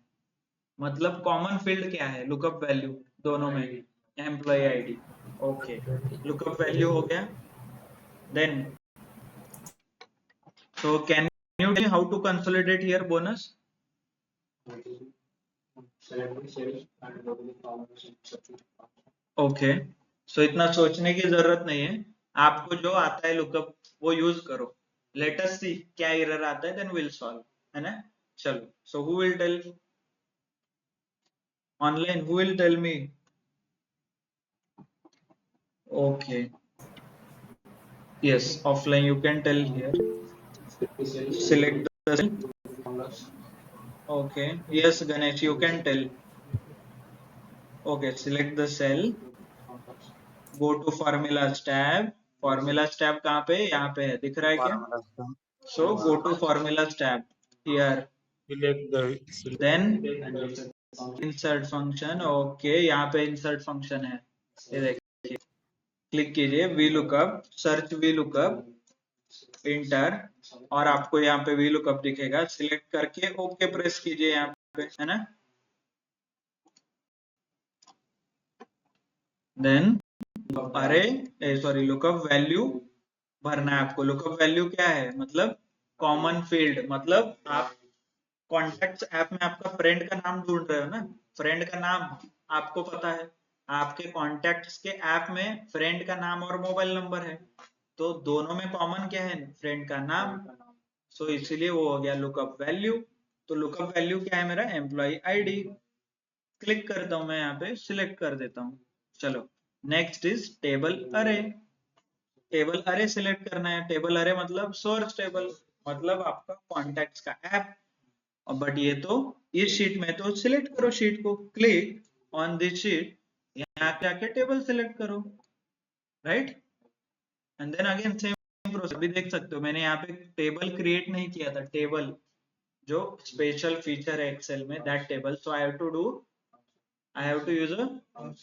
मतलब कॉमन फील्ड क्या है लुकअप वैल्यू दोनों में, employee ID. Okay, lookup value हो गया। Then so can you tell me how to consolidate here bonus? Okay, so इतना सोचने की जरूरत नहीं है, आपको जो आता है लुकअप वो यूज करो। लेट अस सी क्या एरर आता है, देन विल सॉल्व, है ना। चलो, so who will tell online, who will tell me? Okay, yes, offline you can tell here. Select the cell. Okay, yes Ganesh, you can tell. Okay, select the cell, go to formulas tab. formulas tab कहाँ पे, यहाँ पे है, दिख रहा है क्या? So go to formulas tab here, then insert function. okay, यहाँ पे insert function है, ये देखिए, क्लिक कीजिए VLOOKUP, सर्च VLOOKUP, इंटर, और आपको यहाँ पे VLOOKUP दिखेगा, सिलेक्ट करके ओके प्रेस कीजिए यहाँ पे, है ना। देन अरे सॉरी लुकअप वैल्यू भरना है आपको। लुकअप वैल्यू क्या है, मतलब कॉमन फील्ड, मतलब आप कॉन्टेक्ट्स ऐप में आपका फ्रेंड का नाम ढूंढ रहे हो ना, फ्रेंड का नाम आपको पता है, आपके कॉन्टेक्ट्स के ऐप में फ्रेंड का नाम और मोबाइल नंबर है, तो दोनों में कॉमन क्या है, फ्रेंड का नाम। सो इसीलिए वो हो गया लुकअप वैल्यू। तो लुकअप वैल्यू क्या है मेरा, एम्प्लॉय आईडी। क्लिक करता हूं मैं यहाँ पे, सिलेक्ट कर देता हूँ। चलो, नेक्स्ट इज टेबल अरे। टेबल अरे सिलेक्ट करना है। टेबल अरे मतलब सोर्स टेबल, मतलब आपका कॉन्टेक्ट्स का ऐप। बट ये तो इस शीट में, तो सिलेक्ट करो शीट को, क्लिक ऑन दिस शीट, यहाँ पे आके टेबल सिलेक्ट करो, right. And then again same process. अभी देख सकते हो मैंने यहाँ पे टेबल क्रिएट नहीं किया था, टेबल जो स्पेशल फीचर है एक्सेल में, that table. So I have to use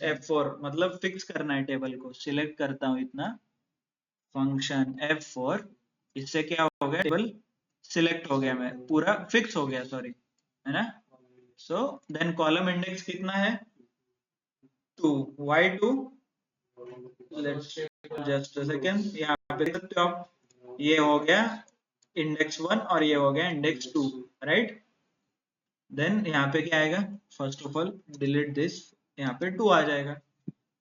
F4, मतलब फिक्स करना है टेबल को। सिलेक्ट करता हूँ इतना, फंक्शन F4, इससे क्या हो गया, टेबल सिलेक्ट हो गया, मैं पूरा फिक्स हो गया, सॉरी, है ना। सो देन कॉलम इंडेक्स कितना है, 2, Y 2, let's just a second, यहाँ पे देख सकते हो आप, ये हो गया इंडेक्स 1 और ये हो गया इंडेक्स 2, राइट। देन यहाँ पे क्या आएगा, first of all delete this, यहाँ पे 2 आ जाएगा।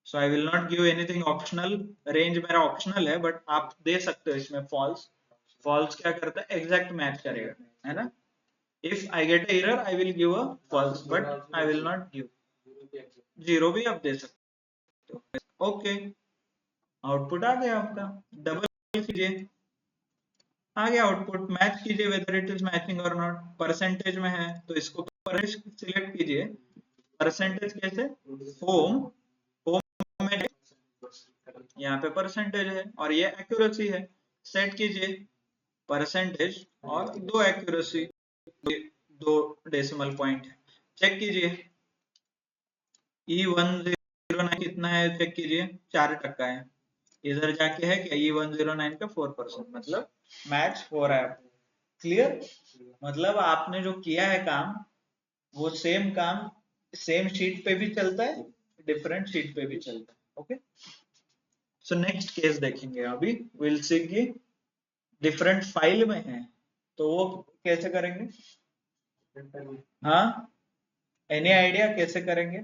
So I will not give anything optional, range मेरा ऑप्शनल है, बट आप दे सकते हो इसमें फॉल्स। फॉल्स क्या करता है, एग्जैक्ट मैच करेगा, है ना। If I get error I will give a false, but I will not give zero, भी आप दे सकते हो। ओके, आउटपुट आ गया आपका, डबल कीजिए, आ गया आउटपुट। मैच कीजिए वेदर इट इज मैचिंग और नॉट। परसेंटेज में है तो इसको सिलेक्ट कीजिए। परसेंटेज कैसे, होम, होम में यहाँ पे परसेंटेज है और ये एक्यूरेसी है, सेट कीजिए परसेंटेज और 2 एक्यूरेसी, 2 डेसिमल पॉइंट है, चेक कीजिए। E109 कितना है, चेक कीजिए, 4% है। इधर जाके है क्या, E109 का 4%, मतलब मैच हो रहा है। क्लियर, मतलब आपने जो किया है काम, वो सेम काम सेम शीट पे भी चलता है, डिफरेंट शीट पे भी चलता है। ओके, सो नेक्स्ट केस देखेंगे अभी, विल सी की डिफरेंट फाइल में है, तो वो कैसे करेंगे। हाँ, एनी आइडिया कैसे करेंगे?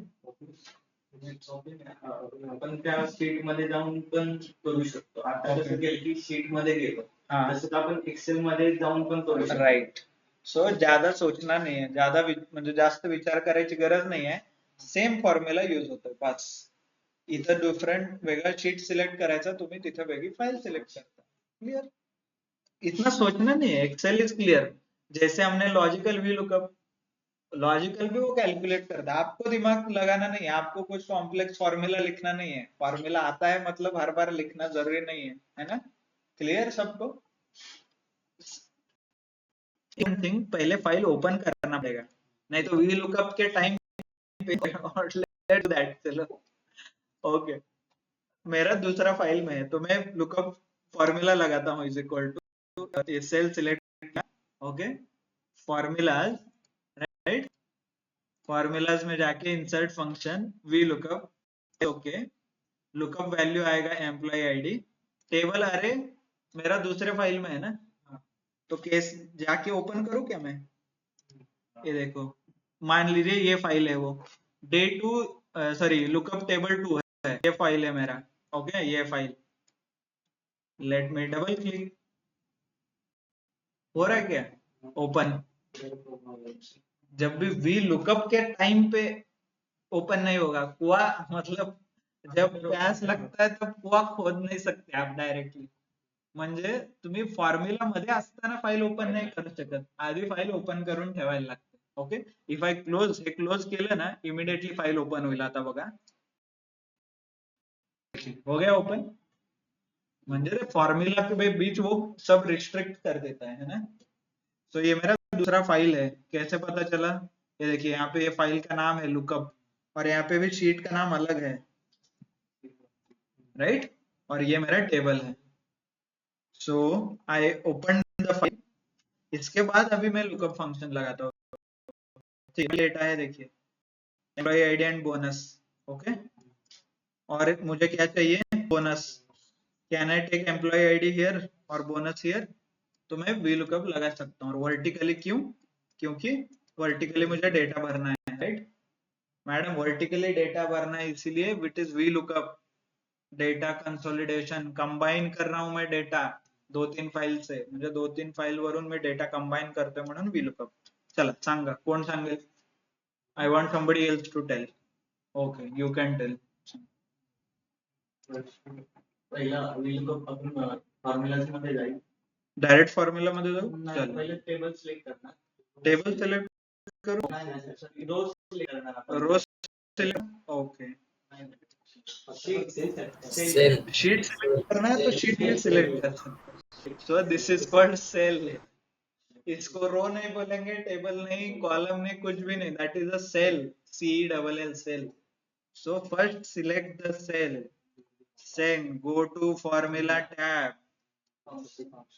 आपण त्या शीट मध्ये जाऊन पण करू शकतो। आता कसं केलं की शीट मध्ये गेलो, तसं आपण एक्सेल मध्ये जाऊन पण करू शकतो,
राइट। सो ज्यादा सोचना नहीं है, ज्यादा म्हणजे जास्त विचार करायची गरज नाही आहे, सेम फॉर्म्युला यूज होतो बस। इथं डिफरंट वेगळा शीट सिलेक्ट करायचा, तुम्ही तिथे वेगळी फाइल सिलेक्ट करता, क्लियर। इतना सोचना नहीं है, एक्सेल इज क्लियर। जैसे हमने लॉजिकल वी लुकअप, लॉजिकल भी वो कैलकुलेट करता है, आपको दिमाग लगाना नहीं है, आपको कुछ कॉम्प्लेक्स फॉर्मूला लिखना नहीं है। फॉर्मूला आता है मतलब हर बार लिखना जरूरी नहीं है ना। क्लियर सबको? थिंग, पहले फाइल ओपन करना पड़ेगा, नहीं तो वी लुकअप के टाइम पे दैट। चलो, ओके, मेरा दूसरा फाइल में है, तो मैं लुकअप फॉर्मूला लगाता हूँ, is equal to cell select किया, ओके, फॉर्मूलाज, राइट, फॉर्मूलाज में जाके insert function V lookup, okay, lookup value आएगा एम्प्लॉय आईडी, टेबल अरे मेरा दूसरे फाइल में है ना, तो केस जाके ओपन करूं क्या मैं, ये देखो, मान लीजिए ये फाइल है वो day two, sorry lookup table 2 है, ये फाइल है मेरा, ओके, ये file, let me double click, हो रहा है क्या ओपन, जब भी वी लुकअप के टाइम पे ओपन नहीं होगा, कुआ मतलब जब प्यास लगता है तब कुआ खोद नहीं सकते आप डायरेक्टली, म्हणजे तुम्ही फॉर्म्युला मध्ये असताना फाईल ओपन नाही करू शकत, आधी फाईल ओपन करून ठेवायला लागते, ओके, इफ आय क्लोज, हे क्लोज केलं ना इमिडिएटली फाईल ओपन होईल, आता बघा हो गया ओपन, म्हणजे फॉर्म्यूला के बीच वो सब रिस्ट्रिक्ट कर देता है ना। तो ये मेरा दूसरा फाइल है, कैसे पता चला, ये देखिए यहाँ पे ये फाइल का नाम है लुकअप, और यहाँ पे भी शीट का नाम अलग है, राइट, और ये मेरा टेबल है, सो आई ओपन द फाइल, इसके बाद अभी मैं लुकअप फंक्शन लगाता हूँ, डेटा है देखिए employee ID and bonus, okay, और मुझे क्या चाहिए bonus, can I take employee ID here और बोनस हियर, तो मैं वी लुकअप लगा सकता हूँ, और वर्टिकली क्यों, क्योंकि वर्टिकली मुझे डेटा भरना है, राइट मैडम, वर्टिकली डेटा भरना है इसीलिए which is V lookup, data consolidation, combine कर रहा हूं मैं डेटा 2-3 फाइल से, म्हणजे 2-3 फाइल वरून मी डेटा कंबाइन करतोय म्हणून वी लुकअप, चला सांगा कोण सांगेल, I want somebody else to tell, okay you can tell,
पहिला वी लुकअप आपण फॉर्म्युलाज मध्ये जाईल,
डायरेक्ट फॉर्म्युला मध्ये जाऊ,
नाही पहिले टेबल सिलेक्ट करणार,
टेबल सिलेक्ट करू,
नाही रो सिलेक्ट करणार आपण,
row select, okay,
sheet
select करना है तो शीट भी सिलेक्ट कर सकते, so this is called cell, इसको रो नहीं बोलेंगे, टेबल नहीं, कॉलम नहीं, कुछ भी नहीं, that is a cell, CELL cell, so first select the cell, then go to formula tab,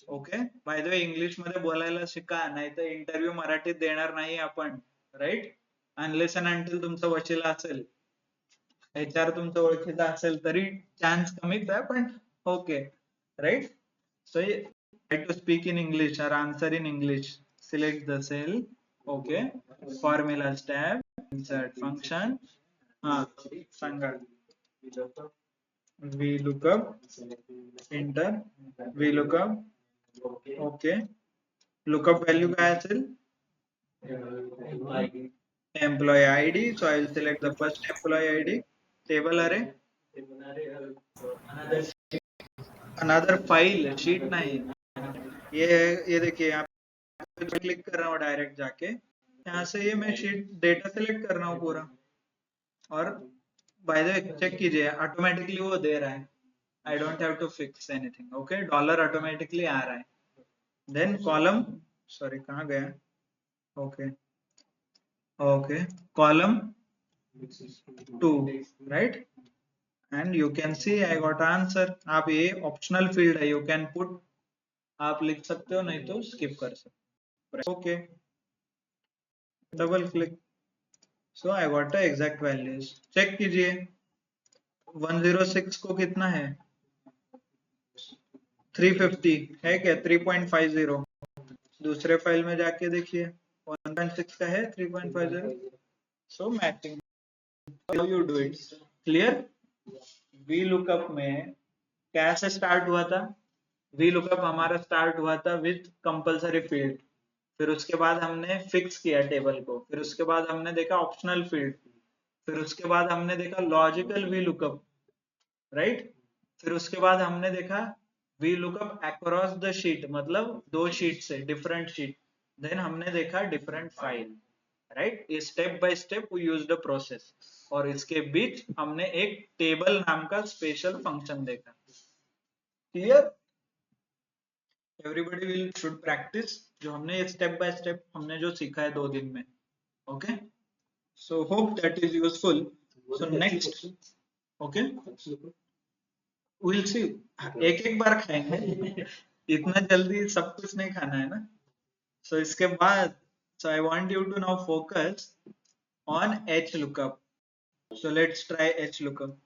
okay, by the way English मध्ये बोलायला शिका, नाही तर इंटरव्ह्यू मराठीत देणार नाही आपण, राईट, अनलेस अँड अंटिल तुमचं वशिला असेल, HR तुमचं ओळखीचा असेल तरी चान्स कमीच आहे, पण okay, right, so try to speak in English or answer in English, select the cell, okay, formulas tab, insert function, हा सांगा, we lookup, enter, we lookup, okay, lookup value काय असेल, employee ID, so I will select the first employee ID, table array, another file, sheet नहीं, ये देखिए यहाँ पे click कर रहा हूँ डायरेक्ट जाके, यहाँ से ये मैं शीट डेटा सेलेक्ट कर रहा हूँ पूरा, और बाय द वे चेक कीजिए ऑटोमेटिकली वो दे रहा है, I don't have to fix anything, okay, dollar automatically आ रहा है, देन कॉलम, सॉरी कहाँ गया, okay, okay, column 2, right, and you can see I got answer, आप ये ऑप्शनल फील्ड है, यू कैन पुट, आप लिख सकते हो नहीं तो स्किप कर सकते हो, okay, double click, so I got the exact values, check कीजिए 106 को कितना है, 350 है क्या, 3.50, दूसरे फाइल में जाके देखिए 1.6 का है 3.50, so matching, how you do it, clear. V lookup में कैसे स्टार्ट हुआ था, वी लुकअप हमारा स्टार्ट हुआ था विथ कंपलसरी फील्ड, फिर उसके बाद हमने फिक्स किया टेबल को, फिर उसके बाद हमने देखा ऑप्शनल फील्ड, फिर उसके बाद हमने देखा लॉजिकल वी लुकअप, राइट, फिर उसके बाद हमने देखा V lookup across the sheet, मतलब 2 शीट से डिफरेंट शीट, देन हमने देखा different file, right, step by step we use the process, और इसके बीच हमने एक टेबल नाम का स्पेशल फंक्शन देखा, clear, everybody will should practice, जो हमने स्टेप बाय स्टेप हमने जो सीखा है 2 दिन में, okay, so hope that is useful, so next, okay, will see, एक एक बार खाएंगे, इतना जल्दी सब कुछ नहीं खाना है ना। सो इसके बाद so I want you to now focus on H lookup. So let's try H lookup.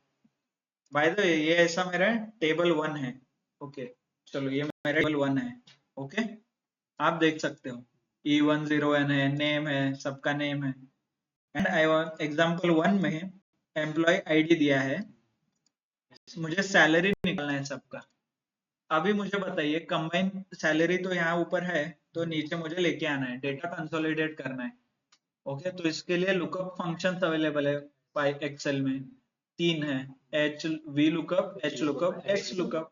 By the way ये ऐसा मेरा टेबल 1 है। ओके चलो ये मेरा टेबल 1 है। ओके आप देख सकते हो E10N है, नेम है, सबका नेम है। एंड आई वांट एग्जांपल 1 में एम्प्लॉय आईडी दिया है, मुझे सैलरी निकालना है सबका। अभी मुझे बताइए कंबाइन सैलरी तो यहाँ ऊपर है, तो नीचे मुझे लेके आना है, डेटा कंसोलिडेट करना है। ओके तो इसके लिए लुकअप फंक्शंस अवेलेबल है पाई एक्सेल में, 3 है, H V lookup, H lookup, x lookup.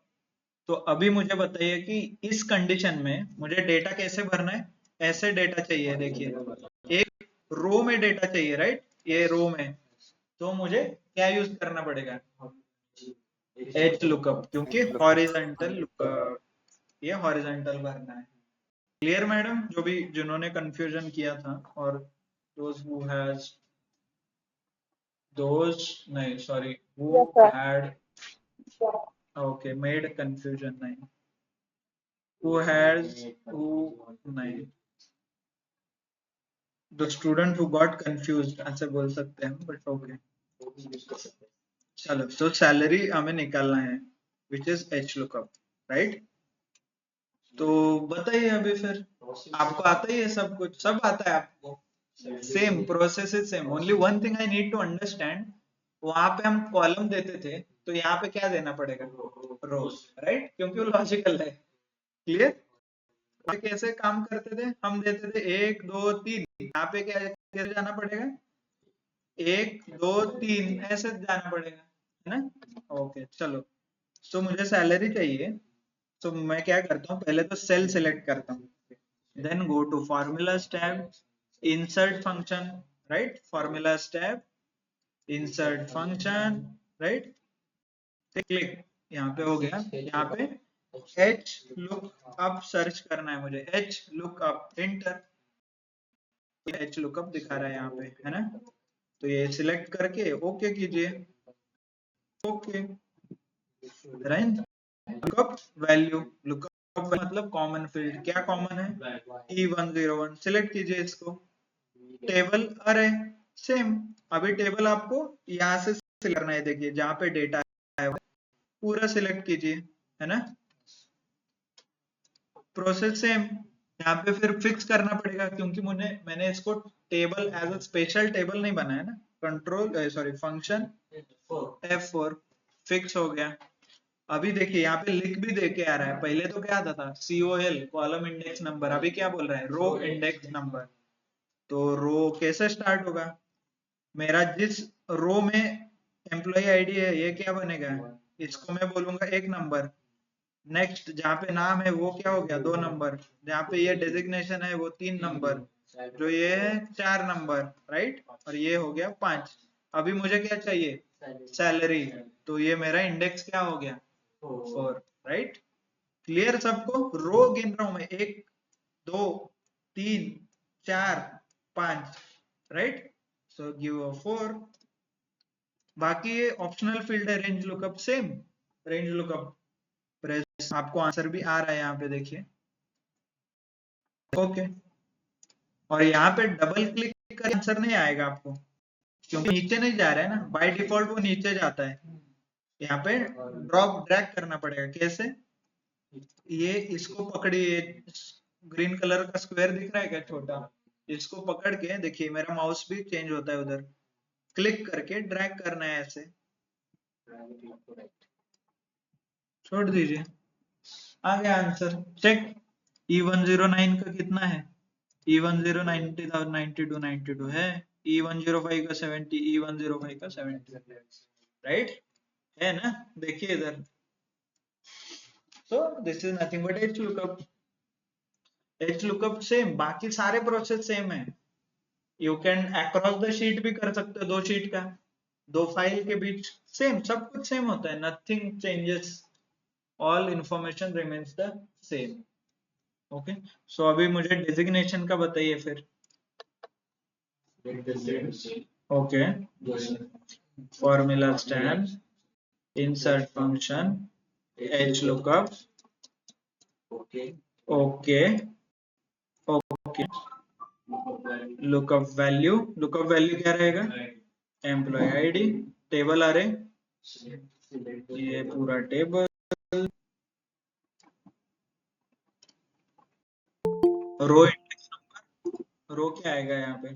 तो अभी मुझे बताइए कि इस कंडीशन में मुझे डेटा कैसे भरना है। ऐसे डेटा चाहिए, देखिए एक रो में डेटा चाहिए, राइट, ये रो में। तो मुझे क्या यूज करना पड़ेगा, एच लुकअप, क्योंकि हॉरिजॉन्टल लुकअप, ये हॉरिजॉन्टल भरना है। क्लियर मैडम, जो भी जिन्होंने कंफ्यूजन किया था, और those who has those नहीं sorry who
Yes, sir.
had okay made confusion नहीं, who has who नहीं, the student who got confused ऐसे बोल सकते हैं, बट ओके चलो। तो सैलरी हमें निकालना है which is H lookup, right. तो बताइए अभी फिर, आपको आता ही है सब कुछ, सब आता है आपको, same process is same, only one thing I need to understand, वहां पे हम कॉलम देते थे, तो यहाँ पे क्या देना पड़ेगा, रोज, राइट, क्योंकि वो लॉजिकल है। क्लियर, कैसे काम करते थे, हम देते थे 1 2 3, यहाँ पे क्या कैसे जाना पड़ेगा, 1 2 3 ऐसे जाना पड़ेगा, है ना। ओके चलो, तो मुझे सैलरी चाहिए, तो मैं क्या करता हूँ, पहले तो सेल सिलेक्ट करता हूँ, then go to formulas tab, insert function, right, formulas tab, insert function, right, click, यहाँ पे हो गया। यहाँ पे एच लुक अप सर्च करना है मुझे, H look up, enter, H lookup दिखा रहा है यहाँ पे, है ना। तो ये सिलेक्ट करके ओके कीजिए, okay, right. Lookup value, lookup मतलब कॉमन फील्ड, क्या कॉमन है, E10N, सिलेक्ट कीजिए इसको। टेबल अरे सेम, अभी टेबल आपको यहाँ से सिलेक्ट करना है, देखिए जहाँ पे डेटा है पूरा सिलेक्ट कीजिए, है ना। प्रोसेस सेम, यहाँ पे फिर फिक्स करना पड़ेगा, क्योंकि मैंने इसको table as a special table नहीं बनाया ना, control sorry function F4, fix हो गया। अभी देखिए यहाँ पे लिख भी दे के आ रहा है, पहले तो क्या आता था COL, कॉलम इंडेक्स नंबर, अभी क्या बोल रहा है, रो इंडेक्स नंबर। तो रो कैसे स्टार्ट होगा, मेरा जिस रो में एम्प्लॉय आईडी है ये क्या बनेगा, इसको मैं बोलूंगा 1 नंबर। नेक्स्ट जहाँ पे नाम है वो क्या हो गया, 2 नंबर। जहाँ पे ये डेजिग्नेशन है वो 3 नंबर, जो ये है 4 नंबर, राइट, और ये हो गया 5। अभी मुझे क्या चाहिए, सैलरी, तो ये मेरा इंडेक्स क्या हो गया, 4, राइट। क्लियर सबको, रो गिन रहा हूं मैं, 1 2 3 4 5, राइट, सो गिव अ 4। बाकी ये ऑप्शनल फील्ड है, range lookup same, range lookup, आपको आंसर भी आ रहा है यहाँ पे देखिए, ओके। और यहाँ पे डबल क्लिक कर आंसर नहीं आएगा आपको, क्योंकि नीचे नहीं जा रहा है ना, बाय डिफॉल्ट वो नीचे जाता है। यहाँ पे ड्रॉप ड्रैग करना पड़ेगा, कैसे, ये इसको पकड़िए, ग्रीन कलर का स्क्वायर दिख रहा है क्या छोटा, इसको पकड़ के देखिए, मेरा माउस भी चेंज होता है उधर, क्लिक करके ड्रैग करना है ऐसे, छोड़ दीजिए, आ गया आंसर, चेक। E1009 का कितना है, E10 92 है, E105 का 70, E105 का 70, राइट, है ना। देखिए इधर, so this is nothing but H lookup, H lookup same, बाकी सारे प्रोसेस सेम है। You can across the sheet भी कर सकते हो, 2 शीट का, 2 फाइल के बीच सेम, सब कुछ सेम होता है, nothing changes, all information remains the same. Okay, so अभी मुझे डेजिग्नेशन का बताइए फिर। Okay, formula stand, insert function, H lookup,
okay
lookup value क्या रहेगा? एम्प्लॉय आईडी, टेबल अरे, ये पूरा table, row index number, row क्या आएगा यहाँ पे?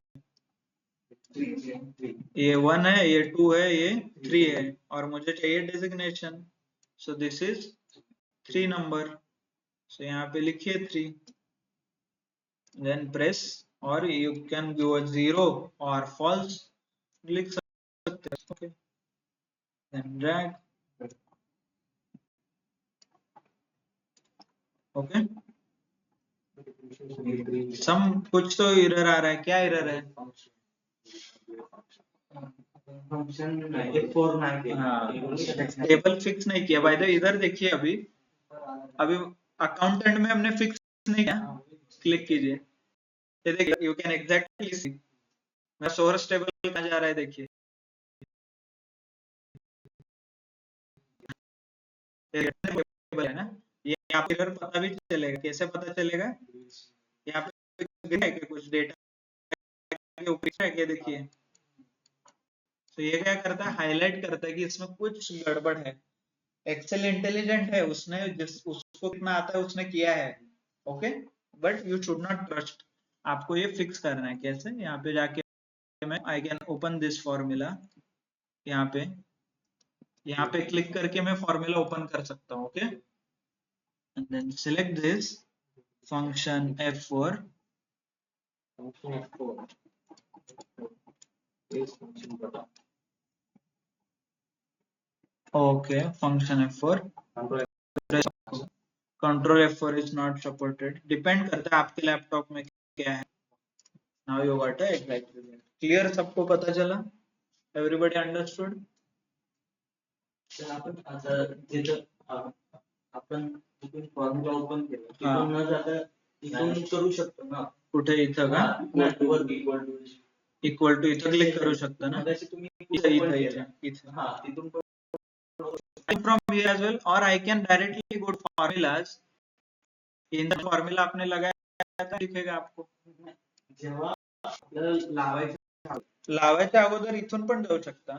ये 1 है, ये 2 है, ये 3 है, और मुझे चाहिए designation, so this is 3 number, so यहाँ पे लिखिए 3, देन प्रेस, और यू कैन गिव अ 0 और false लिख सकते हैं, okay, then drag, okay. Some कुछ तो एरर आ रहा है, क्या एरर है? टेबल फिक्स नहीं किया, भाई तो इधर देखिए, अभी अकाउंटेंट में हमने फिक्स नहीं किया, क्लिक कीजिए, ये देखिए, यू कैन एग्जैक्टली सी मेरा सोर्स टेबल कहाँ जा रहा है, देखिए टेबल है ना, ये यहाँ पे एरर पता भी चलेगा, कैसे पता चलेगा? यहाँ पे है कि कुछ डेटा के ऊपर है क्या, देखिए, तो ये क्या करता है, हाईलाइट करता है कि इसमें कुछ गड़बड़ है। एक्सेल इंटेलिजेंट है, उसको कितना आता है उसने किया है, okay, but you should not trust, आपको ये फिक्स करना है। कैसे? यहाँ पे जाके मैं I can open this formula, यहाँ पे क्लिक करके मैं फॉर्मूला ओपन कर सकता हूँ, okay, and then select this function F4, okay, function F4, control F4 is not supported, depend करता है आपके लैपटॉप में क्या है। Now you got it, exact result. Clear? सबको पता चला? Everybody understood?
आपण आता जिथं आपण फॉर्म्युला ओपन केलं तिथून न जाता इथून करू शकतो ना,
कुठे? इथं का? इक्वल टू इथं क्लिक करू शकता ना,
तिथून
from here as well, or I can directly go to formulas, in the formula आपने लगाया था, दिखेगा आपको,
जेव्हा आपल्याला
लावायच्या अगोदर इथून पण जाऊ शकता,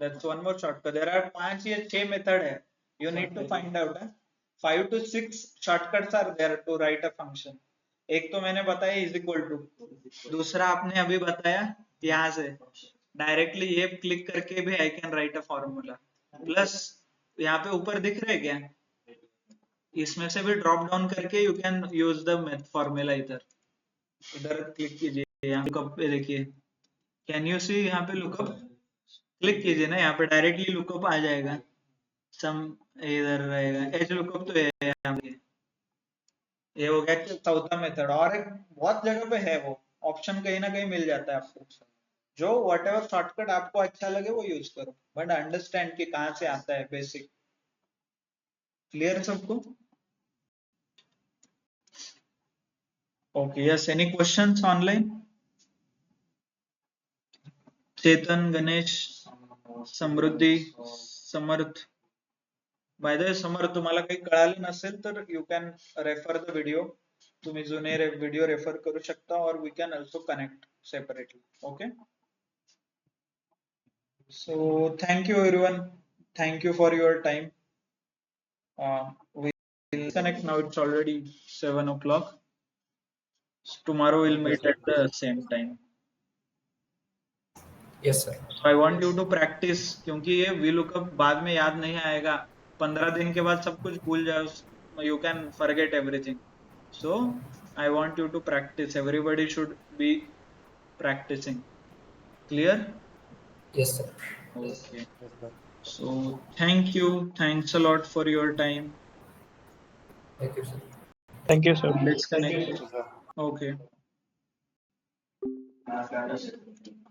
that's one more shortcut, there are 5 या 6 मेथड है, you need to find out 5 to 6 shortcuts are there to write a function। एक तो मैंने बताया इज इक्वल टू, दूसरा आपने अभी बताया यहाँ से डायरेक्टली ये क्लिक करके भी I can write a formula, plus यहाँ पे ऊपर दिख रहे क्या, इसमें से भी ड्रॉप डाउन करके you can use the formula, इधर क्लिक कीजिए, यहाँ लुकअप पे देखिए, कैन यू सी, यहाँ पे लुकअप क्लिक कीजिए ना, यहाँ पे डायरेक्टली लुकअप आ जाएगा, सम इधर रहेगा, एच लुकअप तो है यहाँ पे, ये हो गया चौथा मेथड, और एक बहुत जगह पे है वो ऑप्शन, कहीं ना कहीं मिल जाता है आपको, जो व्हाटएवर शॉर्टकट आपको अच्छा लगे वो यूज करो, बट अंडरस्टैंड कि कहाँ से आता है बेसिक। क्लियर सबको? Okay, yes, any questions online? Chetan, Ganesh, Samruddhi, Samarth, bye the वे समर्थ, तुम्हाला काही कळालं नसेल तर you can refer the video, तुम्ही जुने व्हिडिओ रेफर करू शकता, और we can also connect separately, okay. So thank you everyone, thank you for your time, we will connect now, it's already 7 o'clock, tomorrow we'll meet at the same time।
Yes sir।
So I want you to practice, क्योंकि ये VLOOKUP बाद में याद नहीं आएगा, 15 दिन के बाद सब कुछ भूल जाओ, you can forget everything, so I want you to practice, everybody should be practicing। Clear?
Yes sir।
Okay, so thank you, thanks a lot for your time,
Thank you sir।
Thank you, sir.
let's connect, okay।
Thank you.